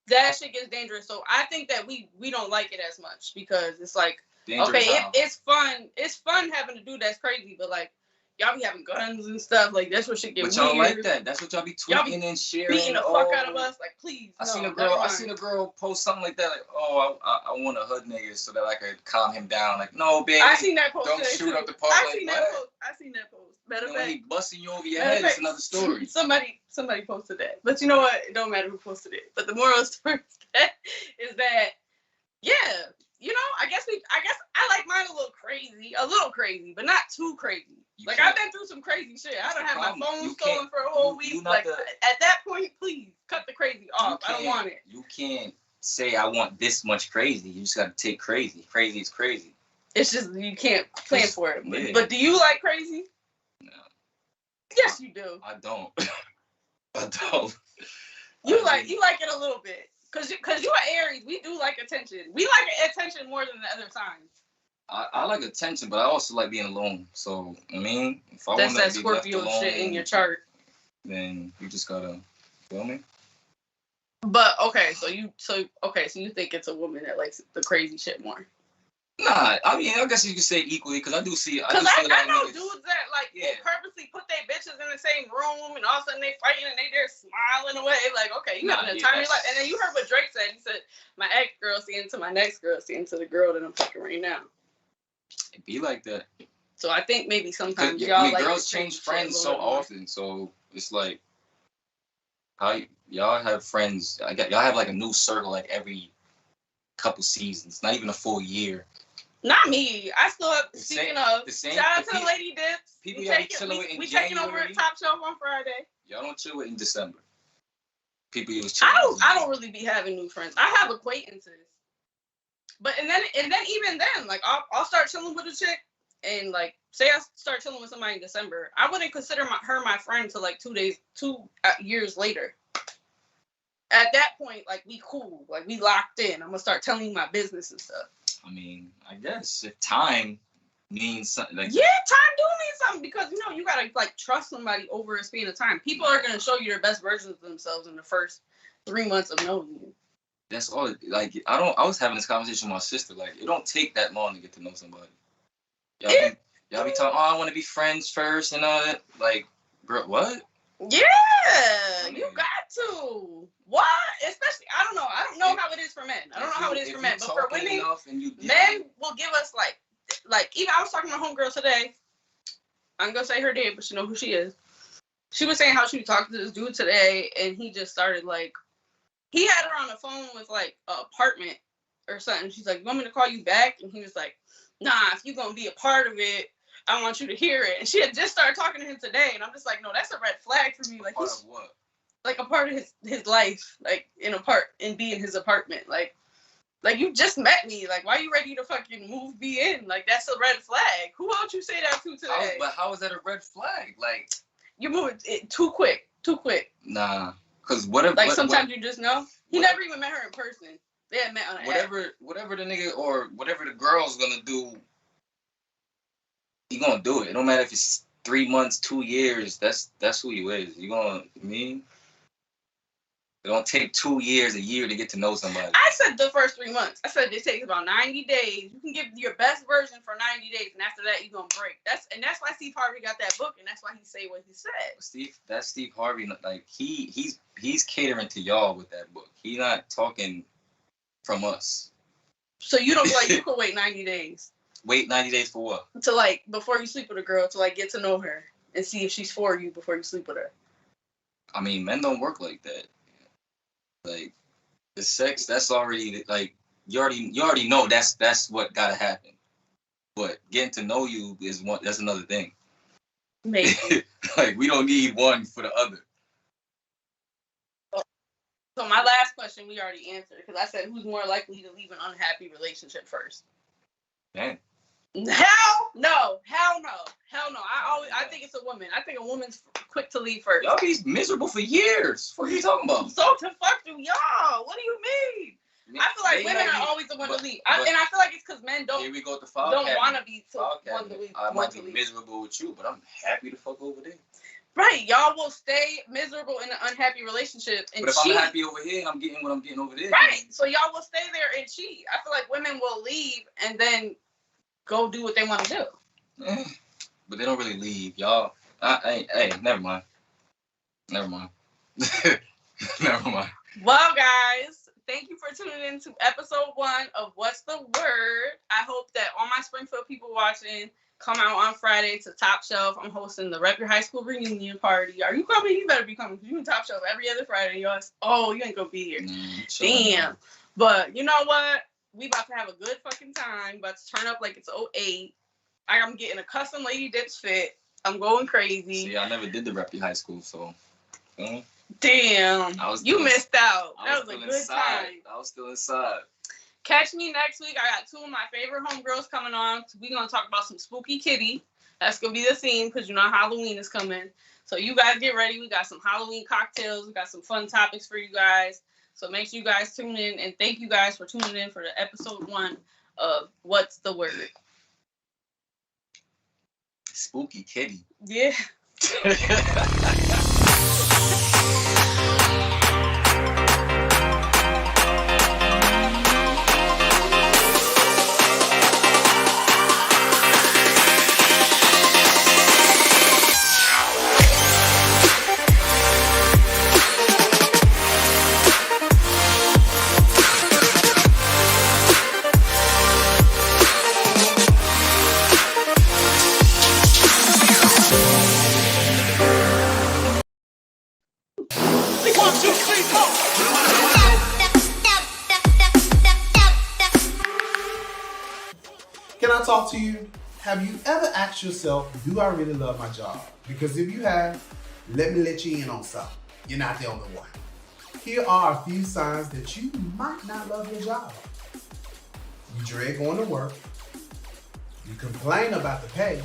that shit gets dangerous. So I think that we don't like it as much because it's like, dangerous okay, it's fun. It's fun having a dude that's crazy, but like y'all be having guns and stuff. Like that's what shit get weird. But y'all like that. That's what y'all be tweeting and sharing. Beating the fuck out of us. Like please. I seen a girl post something like that. Like, oh, I want a hood nigga so that I could calm him down. Like, no, baby. I seen that post. Don't shoot up the park. I seen that post. Matter of fact, when he busting you over your head, it's another story. Somebody posted that. But you know what? It don't matter who posted it. But the moral story is that, yeah, I guess I like mine a little crazy, but not too crazy. I've been through some crazy shit. I don't have my phone stolen for a whole week. At that point, please cut the crazy off. I don't want it. You can't say I want this much crazy. You just gotta take crazy. Crazy is crazy. It's just you can't plan for it. Yeah. But do you like crazy? No. Yes, you do. I don't. I don't. You like it a little bit. Cause you are Aries. We do like attention. We like attention more than the other signs. I like attention, but I also like being alone. So I mean, if I that's want that to be Scorpio left alone, shit in your chart. Then you just gotta feel me. But okay, so you think it's a woman that likes the crazy shit more? Nah, I mean, I guess you could say equally, because I do see. Because I know dudes that will purposely put their bitches in the same room, and all of a sudden they fighting and they there smiling away. Like, okay, you having a time of your life. And then you heard what Drake said. He said, "My ex girl seeing to my next girl, seeing to the girl that I'm fucking right now." It be like that. So I think maybe sometimes y'all like girls change friends so often, so it's like how y'all have friends. Y'all have like a new circle like every couple seasons, not even a full year. Not me. I still have, speaking of, shout out to the Lady Dips. People y'all be chilling with in we January. taking over at Top Shelf on Friday. Y'all don't chill with in December. People you was chilling I don't really be having new friends. I have acquaintances. But and then even then, like I'll start chilling with a chick and like say I start chilling with somebody in December. I wouldn't consider her my friend till like 2 years later. At that point, like we cool, like we locked in. I'm gonna start telling you my business and stuff. I mean, I guess if time means something, like time do mean something because you gotta like trust somebody over a span of time. People are gonna show you their best versions of themselves in the first 3 months of knowing you. That's all. Like I was having this conversation with my sister. Like it don't take that long to get to know somebody. Y'all be talking. Oh, I want to be friends first and all that. Like, bro, what? Yeah, you got to. What? Especially, I don't know how it is for men. I don't know how it is for men, but for women, men will give us like even I was talking to my homegirl today. I'm gonna say her name, but she know who she is. She was saying how she was talking to this dude today, and he just started like, he had her on the phone with like an apartment or something. She's like, "You want me to call you back?" And he was like, "Nah, if you're gonna be a part of it, I want you to hear it." And she had just started talking to him today, and I'm just like, no, that's a red flag for me. Like, part of what? Like a part of his life, like in being his apartment. Like you just met me. Like, why are you ready to fucking move me in? Like, that's a red flag. Who else you say that to today? But how is that a red flag? Like, you're moving it too quick. Nah, because whatever. Like sometimes you just know. He never even met her in person. They had met on an app. Whatever the nigga or whatever the girl's gonna do, he gonna do it. It don't matter if it's 3 months, 2 years. That's who you is. You gonna it don't take 2 years, a year to get to know somebody. I said the first 3 months. I said it takes about 90 days. You can give your best version for 90 days, and after that, you're gonna break. That's why Steve Harvey got that book, and that's why he say what he said. Steve Harvey, like he's catering to y'all with that book. He's not talking from us. So you don't feel like you could wait 90 days? Wait 90 days for what? To like before you sleep with a girl, to like get to know her and see if she's for you before you sleep with her. I mean, men don't work like that. Like the sex, that's already like you already know that's what gotta happen. But getting to know you that's another thing. Maybe. Like we don't need one for the other. So my last question we already answered because I said who's more likely to leave an unhappy relationship first? Man. Hell no. I think it's a woman. I think a woman's quick to leave first. Y'all be miserable for years. What are you talking about? So to fuck do y'all? What do you mean? I feel like women are always the one to leave, and I feel like it's because men don't. Here we go to don't want to be one to leave. I might be miserable with you, but I'm happy to fuck over there. Right, y'all will stay miserable in an unhappy relationship and but if cheat. I'm happy over here and I'm getting what I'm getting over there. Right, so y'all will stay there and cheat. I feel like women will leave and then go do what they want to do. But they don't really leave, y'all. Hey, never mind. Never mind. Well, guys, thank you for tuning in to episode 1 of What's the Word. I hope that all my Springfield people watching come out on Friday to Top Shelf. I'm hosting the Rep Your High School reunion party. Are you coming? You better be coming. You in Top Shelf every other Friday. You ain't gonna be here. Damn. But you know what? We about to have a good fucking time. About to turn up like it's '08. I'm getting a custom Lady Dips fit. I'm going crazy. See, I never did the Reppy High School, so. Damn. You missed out. That was a good time. I was still inside. Catch me next week. I got two of my favorite homegirls coming on. We're going to talk about some spooky kitty. That's going to be the theme because you know Halloween is coming. So you guys get ready. We got some Halloween cocktails. We got some fun topics for you guys. So make sure you guys tune in. And thank you guys for tuning in for the episode 1 of What's the Word? Spooky kitty. Yeah. Can I talk to you? Have you ever asked yourself, do I really love my job? Because if you have, let me let you in on something. You're not the only one. Here are a few signs that you might not love your job. You dread going to work. You complain about the pay.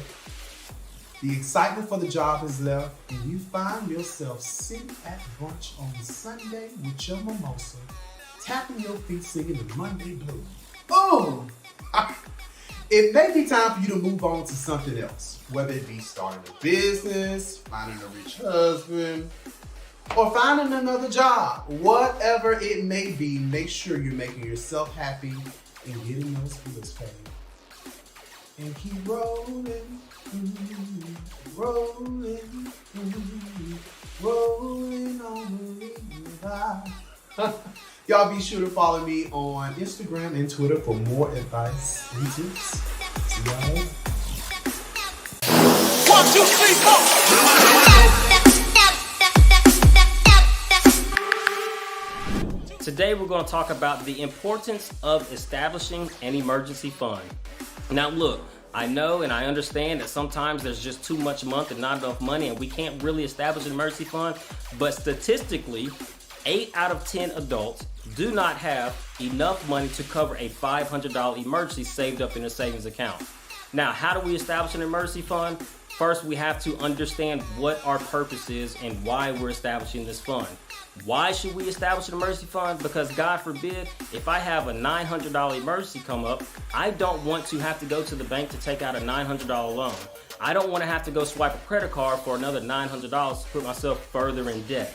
The excitement for the job is left, and you find yourself sitting at brunch on Sunday with your mimosa, tapping your feet singing the Monday blues. Boom! It may be time for you to move on to something else, whether it be starting a business, finding a rich husband, or finding another job. Whatever it may be, make sure you're making yourself happy and getting those bills paid. And keep rolling, rolling, rolling on the river. Y'all be sure to follow me on Instagram and Twitter for more advice and tips. See y'all later. 1, 2, 3, 4. Today we're going to talk about the importance of establishing an emergency fund. Now look, I know and I understand that sometimes there's just too much a month and not enough money and we can't really establish an emergency fund, but statistically, 8 out of 10 adults do not have enough money to cover a $500 emergency saved up in a savings account. Now, how do we establish an emergency fund? First, we have to understand what our purpose is and why we're establishing this fund. Why should we establish an emergency fund? Because God forbid, if I have a $900 emergency come up, I don't want to have to go to the bank to take out a $900 loan. I don't want to have to go swipe a credit card for another $900 to put myself further in debt.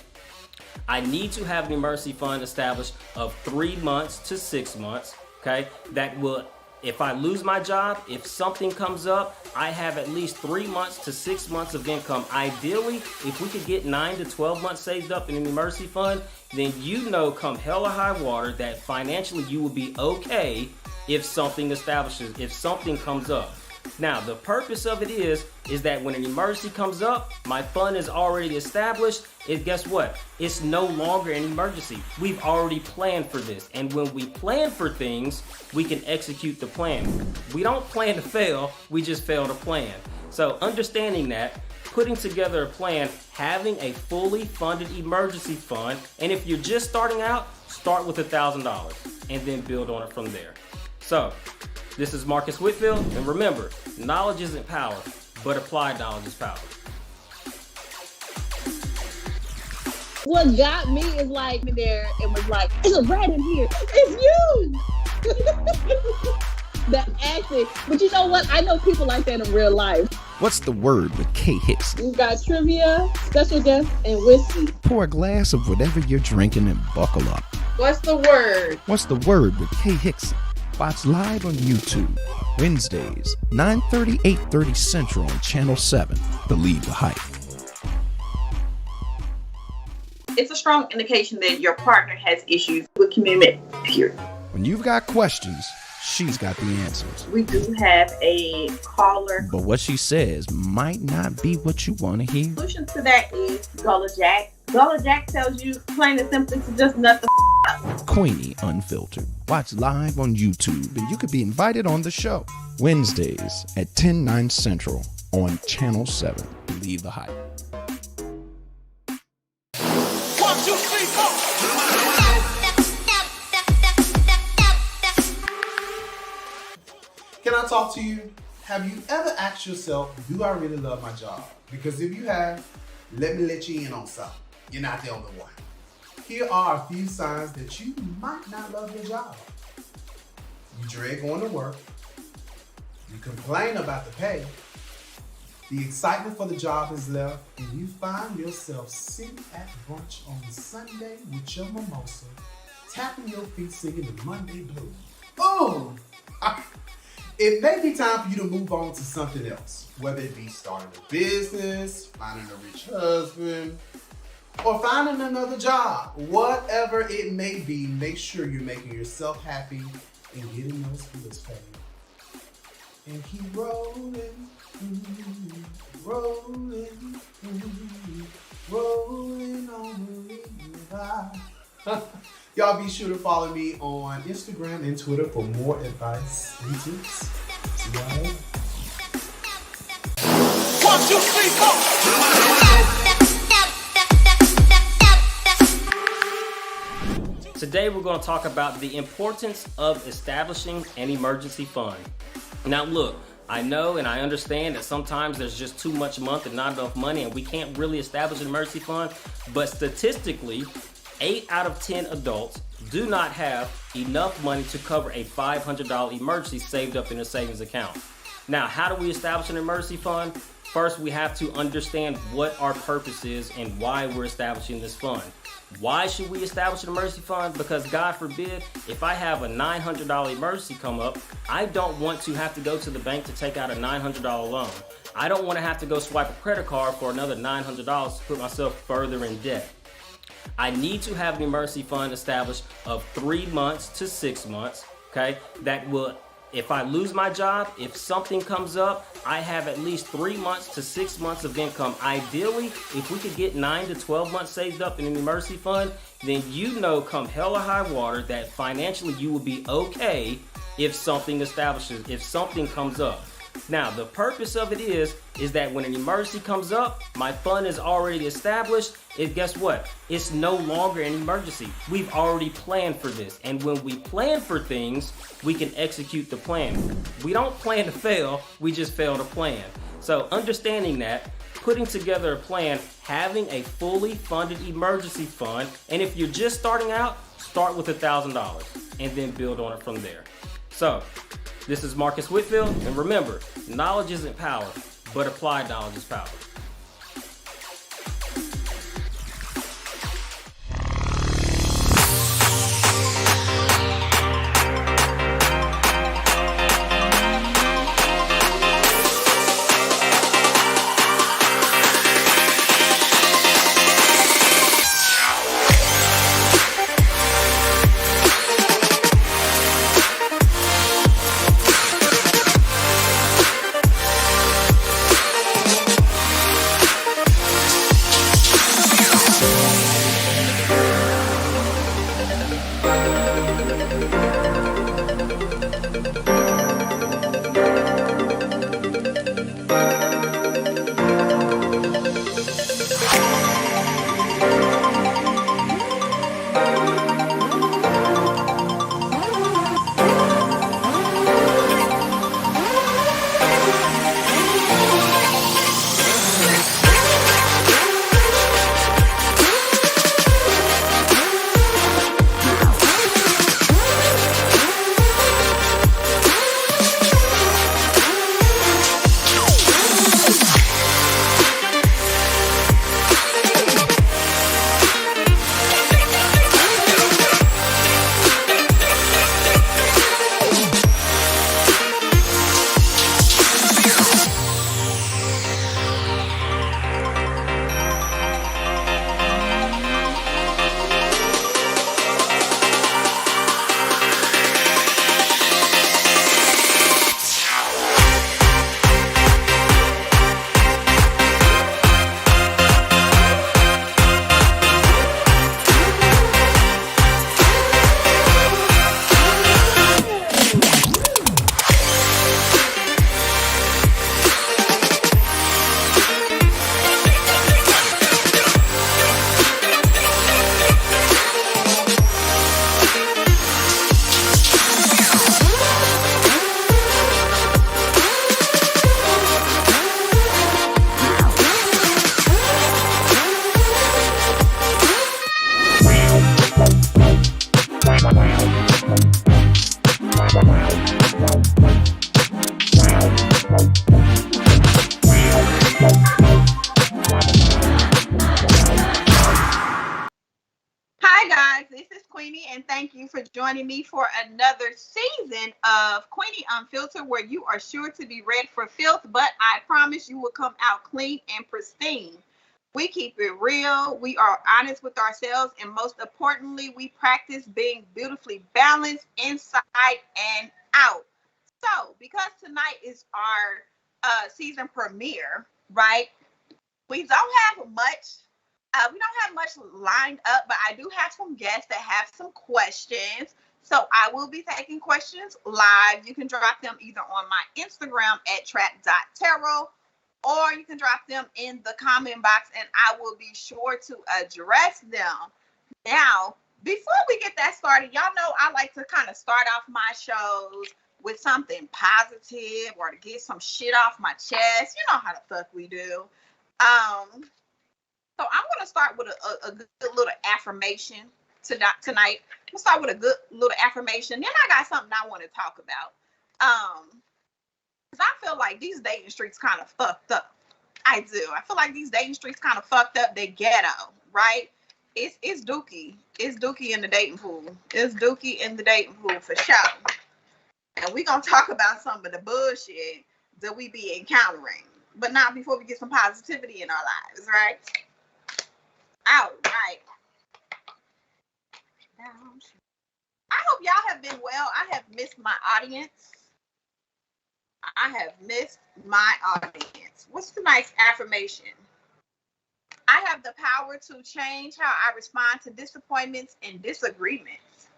I need to have an emergency fund established of 3 months to 6 months, okay? That will, if I lose my job, if something comes up, I have at least 3 months to 6 months of income. Ideally, if we could get 9 to 12 months saved up in an emergency fund, then you know come hell or high water that financially you will be okay if something establishes, if something comes up. Now, the purpose of it is that when an emergency comes up, my fund is already established. Guess what? It's no longer an emergency. We've already planned for this. And when we plan for things, we can execute the plan. We don't plan to fail, we just fail to plan. So understanding that, putting together a plan, having a fully funded emergency fund, and if you're just starting out, start with $1,000 and then build on it from there. So, this is Marcus Whitfield, and remember, knowledge isn't power, but applied knowledge is power. What got me is like there and was like, it's a rat in here. It's you. The accent. But you know what? I know people like that in real life. What's the word with K Hicks? We've got trivia, special guests, and whiskey. Pour a glass of whatever you're drinking and buckle up. What's the word? What's the word with K Hicks? Watch live on YouTube, Wednesdays, 9:30, 8:30 Central on Channel 7. Believe the hype. It's a strong indication that your partner has issues with commitment, period. When you've got questions, she's got the answers. We do have a caller. But what she says might not be what you want to hear. The solution to that is Gullah Jack. Gullah Jack tells you plain and simply to just nut the up. Queenie Unfiltered. Watch live on YouTube and you could be invited on the show. Wednesdays at 10/9 Central on Channel 7. Believe the hype. 1, 2, 3, 4. Can I talk to you? Have you ever asked yourself, do I really love my job? Because if you have, let me let you in on something. You're not the only one. Here are a few signs that you might not love your job. You dread going to work. You complain about the pay. The excitement for the job is left, and you find yourself sitting at brunch on Sunday with your mimosa, tapping your feet singing the Monday blues. Boom! It may be time for you to move on to something else, whether it be starting a business, finding a rich husband, or finding another job. Whatever it may be, make sure you're making yourself happy and getting those bills paid. And keep rolling, rolling, rolling on the river. Y'all be sure to follow me on Instagram and Twitter for more advice and tips. See y'all later. 1, 2, 3, 4. Today we're going to talk about the importance of establishing an emergency fund. Now look, I know and I understand that sometimes there's just too much a month and not enough money and we can't really establish an emergency fund, but statistically, 8 out of 10 adults do not have enough money to cover a $500 emergency saved up in a savings account. Now, how do we establish an emergency fund? First, we have to understand what our purpose is and why we're establishing this fund. Why should we establish an emergency fund? Because God forbid, if I have a $900 emergency come up, I don't want to have to go to the bank to take out a $900 loan. I don't want to have to go swipe a credit card for another $900 to put myself further in debt. I need to have an emergency fund established of 3 months to 6 months, okay? That will, if I lose my job, if something comes up, I have at least 3 months to 6 months of income. Ideally, if we could get 9 to 12 months saved up in an emergency fund, then you know come hell or high water that financially you will be okay if something establishes, if something comes up. Now, the purpose of it is that when an emergency comes up, my fund is already established. Guess what? It's no longer an emergency. We've already planned for this. And when we plan for things, we can execute the plan. We don't plan to fail, we just fail to plan. So understanding that, putting together a plan, having a fully funded emergency fund, and if you're just starting out, start with $1,000 and then build on it from there. So, this is Marcus Whitfield, and remember, knowledge isn't power, but applied knowledge is power. thank you for joining me for another season of Queenie Unfiltered, where you are sure to be read for filth, but I promise you will come out clean and pristine. We keep it real, we are honest with ourselves, and most importantly, we practice being beautifully balanced inside and out. So, because tonight is our season premiere, right? We don't have much. We don't have much lined up, but I do have some guests that have some questions. So I will be taking questions live. You can drop them either on my Instagram at trap.tarot, or you can drop them in the comment box and I will be sure to address them. Now, before we get that started, y'all know I like to kind of start off my shows with something positive or to get some shit off my chest. You know how the fuck we do. So I'm going to start with a good little affirmation tonight. I'm going to start with a good little affirmation. Then I got something I want to talk about. Because I feel like these dating streets kind of fucked up. I do. I feel like these dating streets kind of fucked up. They ghetto, right? It's dookie. It's dookie in the dating pool. It's dookie in the dating pool for sure. And we're going to talk about some of the bullshit that we be encountering. But not before we get some positivity in our lives, right? All right. I hope y'all have been well. I have missed my audience. I have missed my audience. What's tonight's affirmation? I have the power to change how I respond to disappointments and disagreements.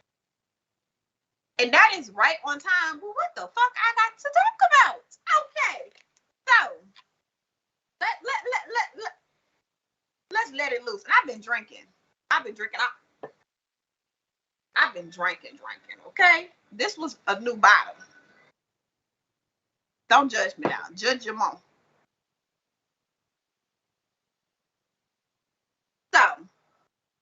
And that is right on time. Well, what the fuck I got to talk about? Okay. So, let's let it loose. And I've been drinking. I've been drinking, okay? This was a new bottle. Don't judge me now. Judge your mom. So,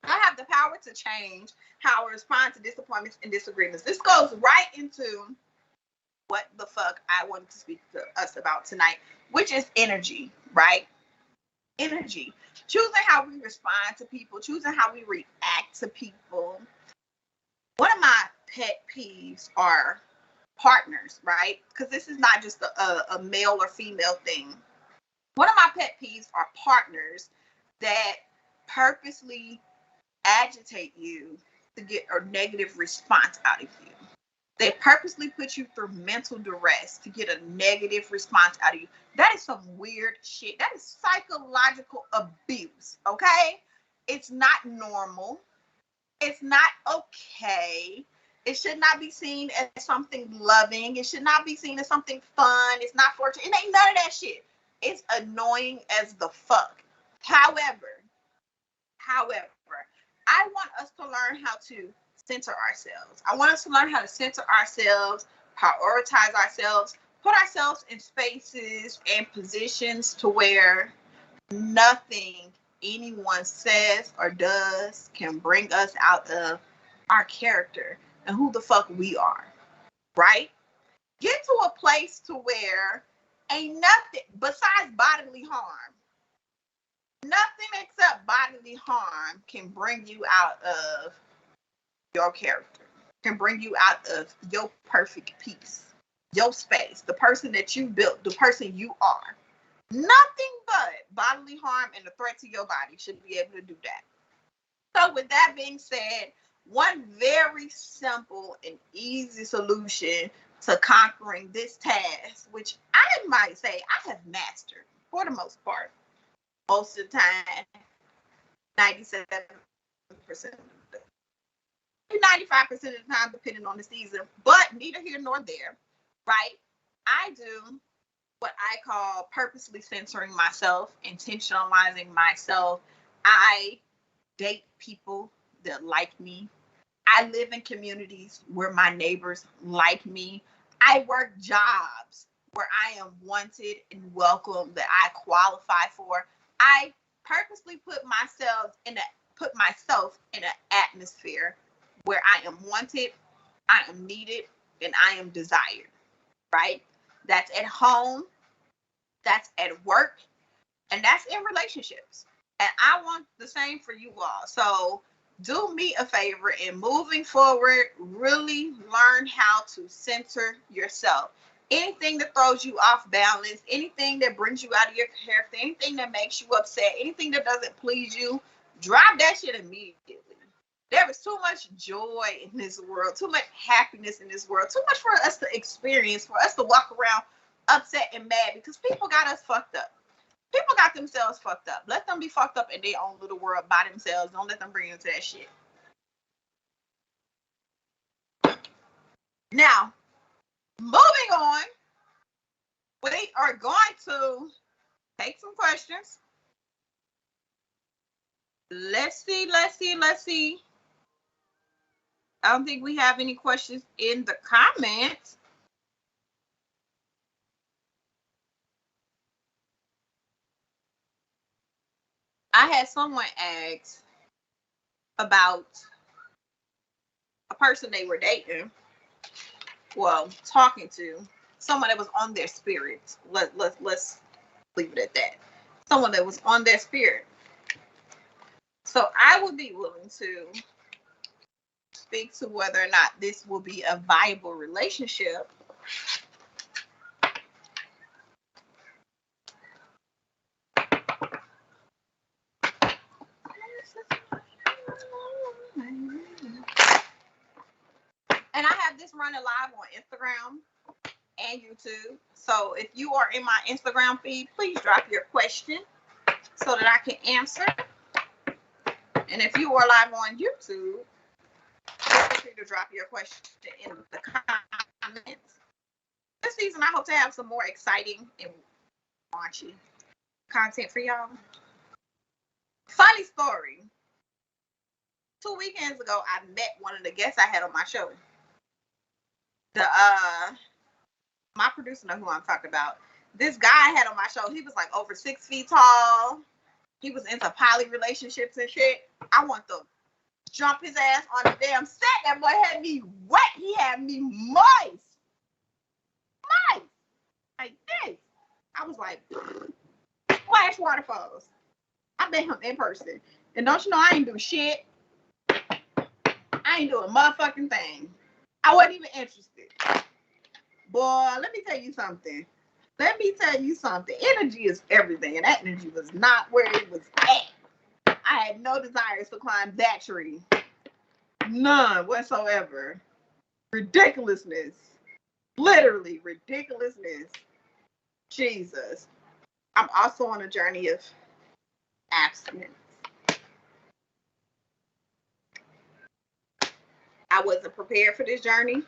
I have the power to change how I respond to disappointments and disagreements. This goes right into what the fuck I wanted to speak to us about tonight, which is energy, right? Energy. Choosing how we respond to people, choosing how we react to people. One of my pet peeves are partners, right? Because this is not just a male or female thing. One of my pet peeves are partners that purposely agitate you to get a negative response out of you. They purposely put you through mental duress to get a negative response out of you. That is some weird shit. That is psychological abuse, okay? It's not normal. It's not okay. It should not be seen as something loving. It should not be seen as something fun. It's not fortunate. It ain't none of that shit. It's annoying as the fuck. However, I want us to learn how to center ourselves. I want us to learn how to center ourselves, prioritize ourselves, put ourselves in spaces and positions to where nothing anyone says or does can bring us out of our character and who the fuck we are, right? Get to a place to where ain't nothing besides bodily harm. Nothing except bodily harm can bring you out of your character, can bring you out of your perfect peace, your space, the person that you built, the person you are. Nothing but bodily harm and a threat to your body should be able to do that. So with that being said, one very simple and easy solution to conquering this task, which I might say I have mastered for the most part, most of the time, 97% of the time, 95% of the time, depending on the season, but neither here nor there, right? I do what I call purposely censoring myself, intentionalizing myself. I date people that like me. I live in communities where my neighbors like me. I work jobs where I am wanted and welcome, that I qualify for. I purposely put myself in an atmosphere where I am wanted, I am needed, and I am desired, right? That's at home, that's at work, and that's in relationships. And I want the same for you all. So do me a favor and moving forward, really learn how to center yourself. Anything that throws you off balance, anything that brings you out of your character, anything that makes you upset, anything that doesn't please you, drop that shit immediately. There is too much joy in this world, too much happiness in this world, too much for us to experience, for us to walk around upset and mad because people got us fucked up. People got themselves fucked up. Let them be fucked up in their own little world by themselves. Don't let them bring you into that shit. Now, moving on, we are going to take some questions. Let's see. I don't think we have any questions in the comments. I had someone ask about a person they were dating, well, talking to, someone that was on their spirit. Let's leave it at that. Someone that was on their spirit. So I would be willing to speak to whether or not this will be a viable relationship. And I have this running live on Instagram and YouTube. So if you are in my Instagram feed, please drop your question so that I can answer. And if you are live on YouTube, feel free to drop your question in the comments. This season, I hope to have some more exciting and raunchy content for y'all. Funny story. 2 weekends ago, I met one of the guests I had on my show. My producer knows who I'm talking about. This guy I had on my show, he was like over 6 feet tall. He was into poly relationships and shit. I want to jump his ass on the damn set. That boy had me wet. He had me moist. Like this. I was like, splash waterfalls. I met him in person. And don't you know, I ain't do shit. I ain't doing a motherfucking thing. I wasn't even interested. Boy, let me tell you something. Energy is everything. And that energy was not where it was at. I had no desires to climb that tree. None whatsoever. Ridiculousness. Literally ridiculousness. Jesus. I'm also on a journey of abstinence. I wasn't prepared for this journey.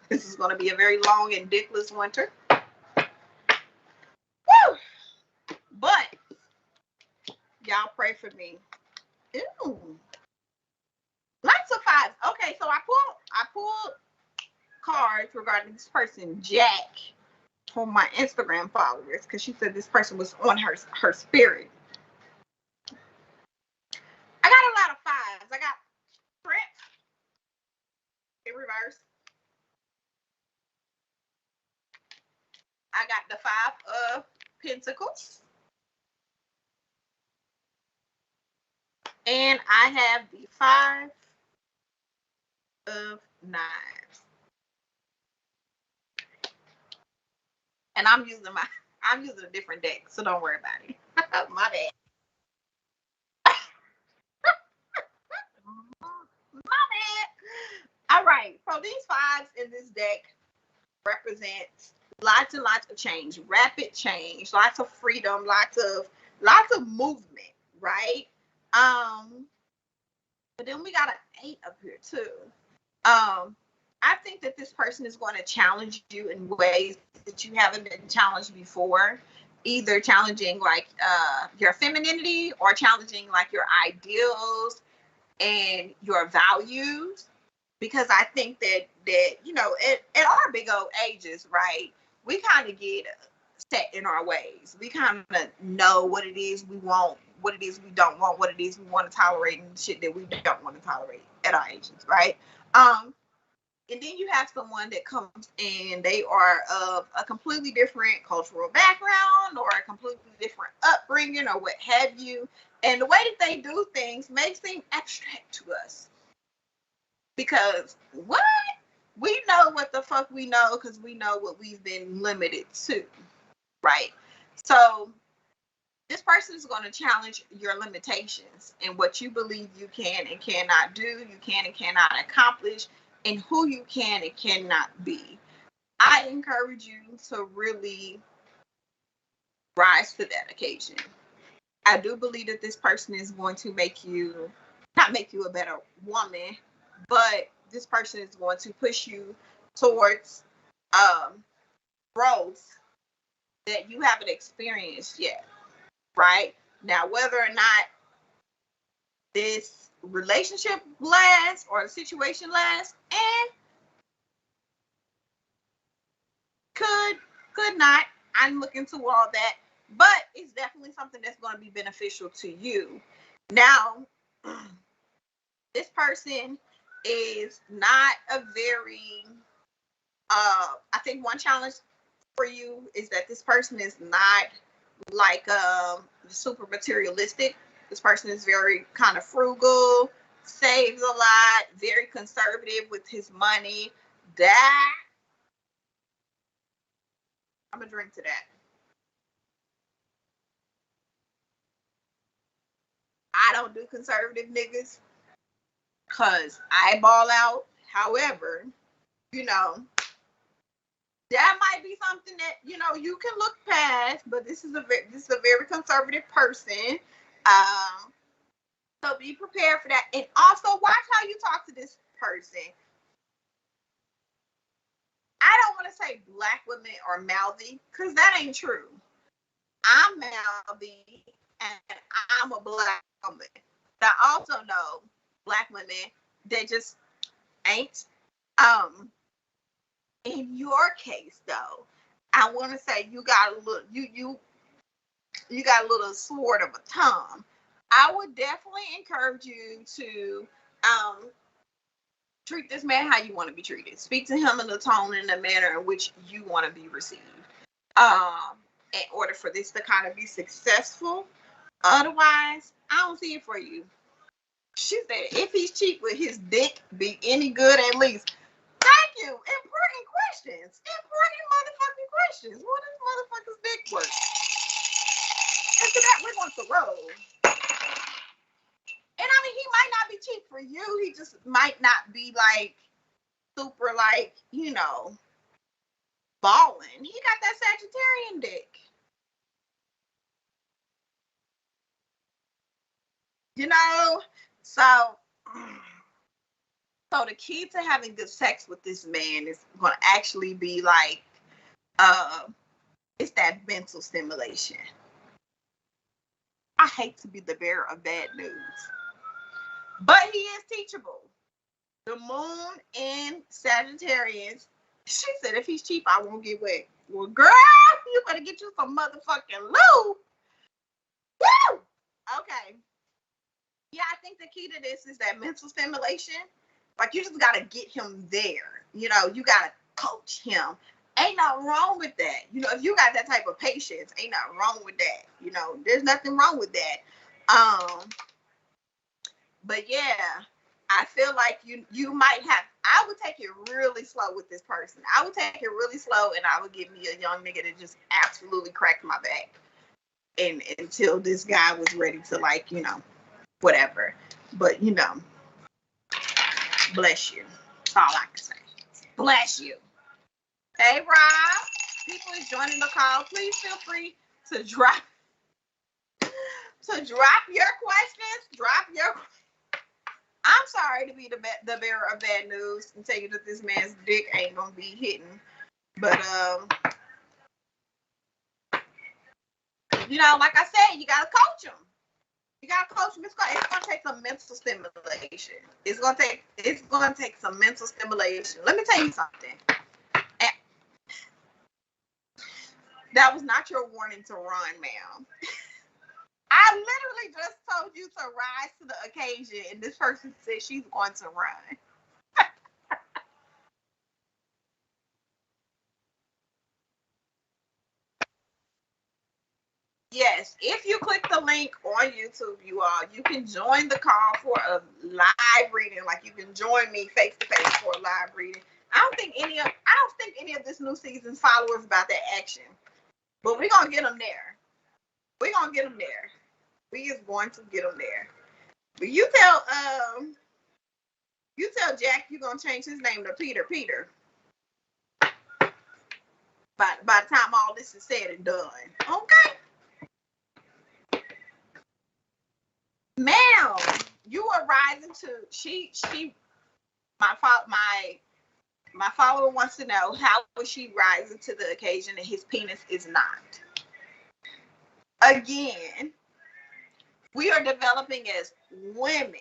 This is going to be a very long and dickless winter. Woo! But y'all pray for me. Ew. Lots of fives. Okay, so I pulled cards regarding this person, Jack, from my Instagram followers, because she said this person was on her spirit. I got a lot of fives. I got Prince in reverse. I got the 5 of Pentacles. And I have the 5 of Knives. And I'm using a different deck, so don't worry about it. My bad. My bad. All right. So these 5s in this deck represent lots and lots of change, rapid change, lots of freedom, lots of movement, right? But then we got an 8 up here too. I think that this person is going to challenge you in ways that you haven't been challenged before, either challenging like your femininity or challenging like your ideals and your values. Because I think that you know, at our big old ages, right, we kind of get set in our ways. We kind of know what it is we want, what it is we don't want, what it is we want to tolerate, and shit that we don't want to tolerate at our ages, right? And then you have someone that comes and they are of a completely different cultural background or a completely different upbringing or what have you. And the way that they do things may seem abstract to us. Because what? We know what the fuck we know because we know what we've been limited to. Right? So this person is going to challenge your limitations and what you believe you can and cannot do, you can and cannot accomplish, and who you can and cannot be. I encourage you to really rise to that occasion. I do believe that this person is going to not make you a better woman, but this person is going to push you towards growth that you haven't experienced yet, right? Now, whether or not this relationship lasts or the situation lasts, and could not. I'm looking to all that, but it's definitely something that's going to be beneficial to you. Now, this person is not a very I think one challenge for you is that this person is not like super materialistic. This person is very kind of frugal, saves a lot, very conservative with his money. That I'm gonna drink to that. I don't do conservative niggas because I ball out. However, you know, that might be something that you can look past. But this is a very conservative person. So be prepared for that, and also watch how you talk to this person. I don't want to say black women are mouthy because that ain't true. I'm mouthy and I'm a black woman. But I also know black women that just ain't. In your case though, I want to say you got a little you got a little sword of a tongue. I would definitely encourage you to treat this man how you want to be treated. Speak to him in the tone and the manner in which you want to be received. In order for this to kind of be successful. Otherwise, I don't see it for you. She said, if he's cheap, with his dick be any good at least? Thank you. Important questions. Important motherfucking questions. What is motherfucker's dick worth? After that, we're going to roll. And I mean, he might not be cheap for you. He just might not be like super like, balling. He got that Sagittarian dick. So the key to having good sex with this man is going to actually be like, it's that mental stimulation. I hate to be the bearer of bad news, but he is teachable. The moon in Sagittarius. She said, if he's cheap, I won't get wet. Well, girl, you better get you some motherfucking lube. Woo! Okay. Yeah, I think the key to this is that mental stimulation. Like, you just got to get him there. You got to coach him. Ain't nothing wrong with that. If you got that type of patience, ain't nothing wrong with that. There's nothing wrong with that. But yeah, I feel like you might have, I would take it really slow with this person. I would take it really slow, and I would give me a young nigga that just absolutely cracked my back. And until this guy was ready to, like, whatever. But, bless you. That's all I can say. Bless you. Hey, Rob. People is joining the call. Please feel free to drop your questions. I'm sorry to be the bearer of bad news and tell you that this man's dick ain't gonna be hitting. But like I said, you gotta coach him. It's gonna take some mental stimulation. It's gonna take some mental stimulation. Let me tell you something. That was not your warning to run, ma'am. I literally just told you to rise to the occasion, and this person said she's going to run. Yes, if you click the link on YouTube, you can join the call for a live reading. Like you can join me face to face for a live reading. I don't think any of this new season's followers about that action, but we're gonna get them there. We're gonna get them there. We is going to get them there. But you tell Jack you're gonna change his name to Peter. By the time all this is said and done, okay? Ma'am, you are rising to my follower wants to know how is she rising to the occasion and his penis is not. Again, we are developing as women,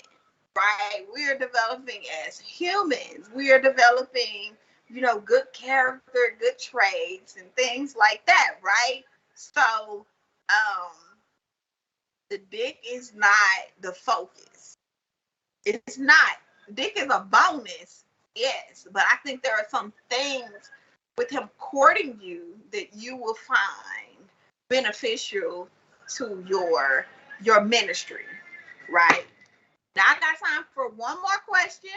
right? We are developing as humans. We are developing, good character, good traits, and things like that, right? So, the dick is not the focus. It's not. Dick is a bonus, yes, but I think there are some things with him courting you that you will find beneficial to your ministry, right? Now I got time for one more question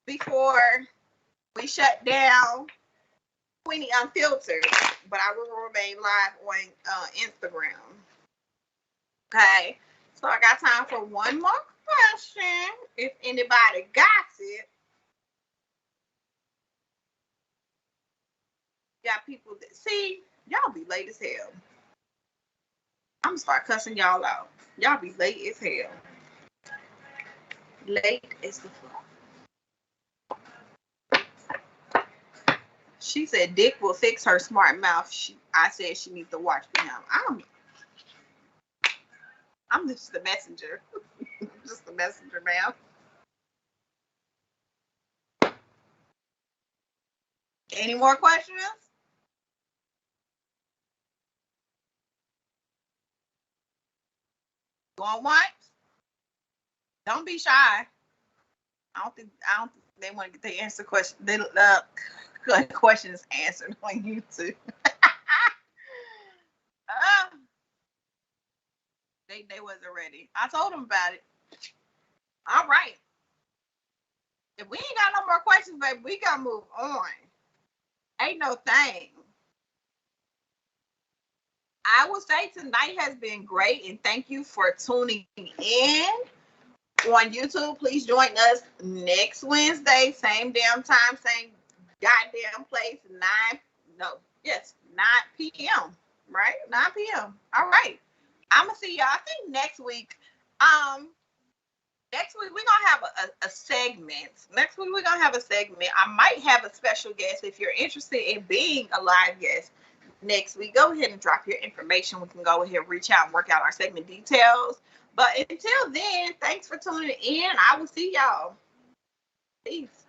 before we shut down Queenie Unfiltered, but I will remain live on Instagram. Okay, so I got time for one more question. If anybody got it. Got people that see, y'all be late as hell. I'm gonna start cussing y'all out. Y'all be late as hell. Late as the fuck. She said Dick will fix her smart mouth. I said she needs to watch me now. I'm just the messenger. Just the messenger, ma'am. Any more questions? Going once? Don't be shy. I don't think they want to get the answer question. They questions answered on YouTube. They wasn't ready. I told them about it. All right. If we ain't got no more questions, baby, we gotta move on. Ain't no thing. I will say tonight has been great, and thank you for tuning in on YouTube. Please join us next Wednesday, same damn time, same goddamn place, 9 p.m. Right? 9 p.m. All right. I'm gonna see y'all. I think next week we're gonna have a segment. Next week we're gonna have a segment. I might have a special guest. If you're interested in being a live guest next week, go ahead and drop your information. We can go ahead, reach out, and work out our segment details. But until then, thanks for tuning in. I will see y'all. Peace.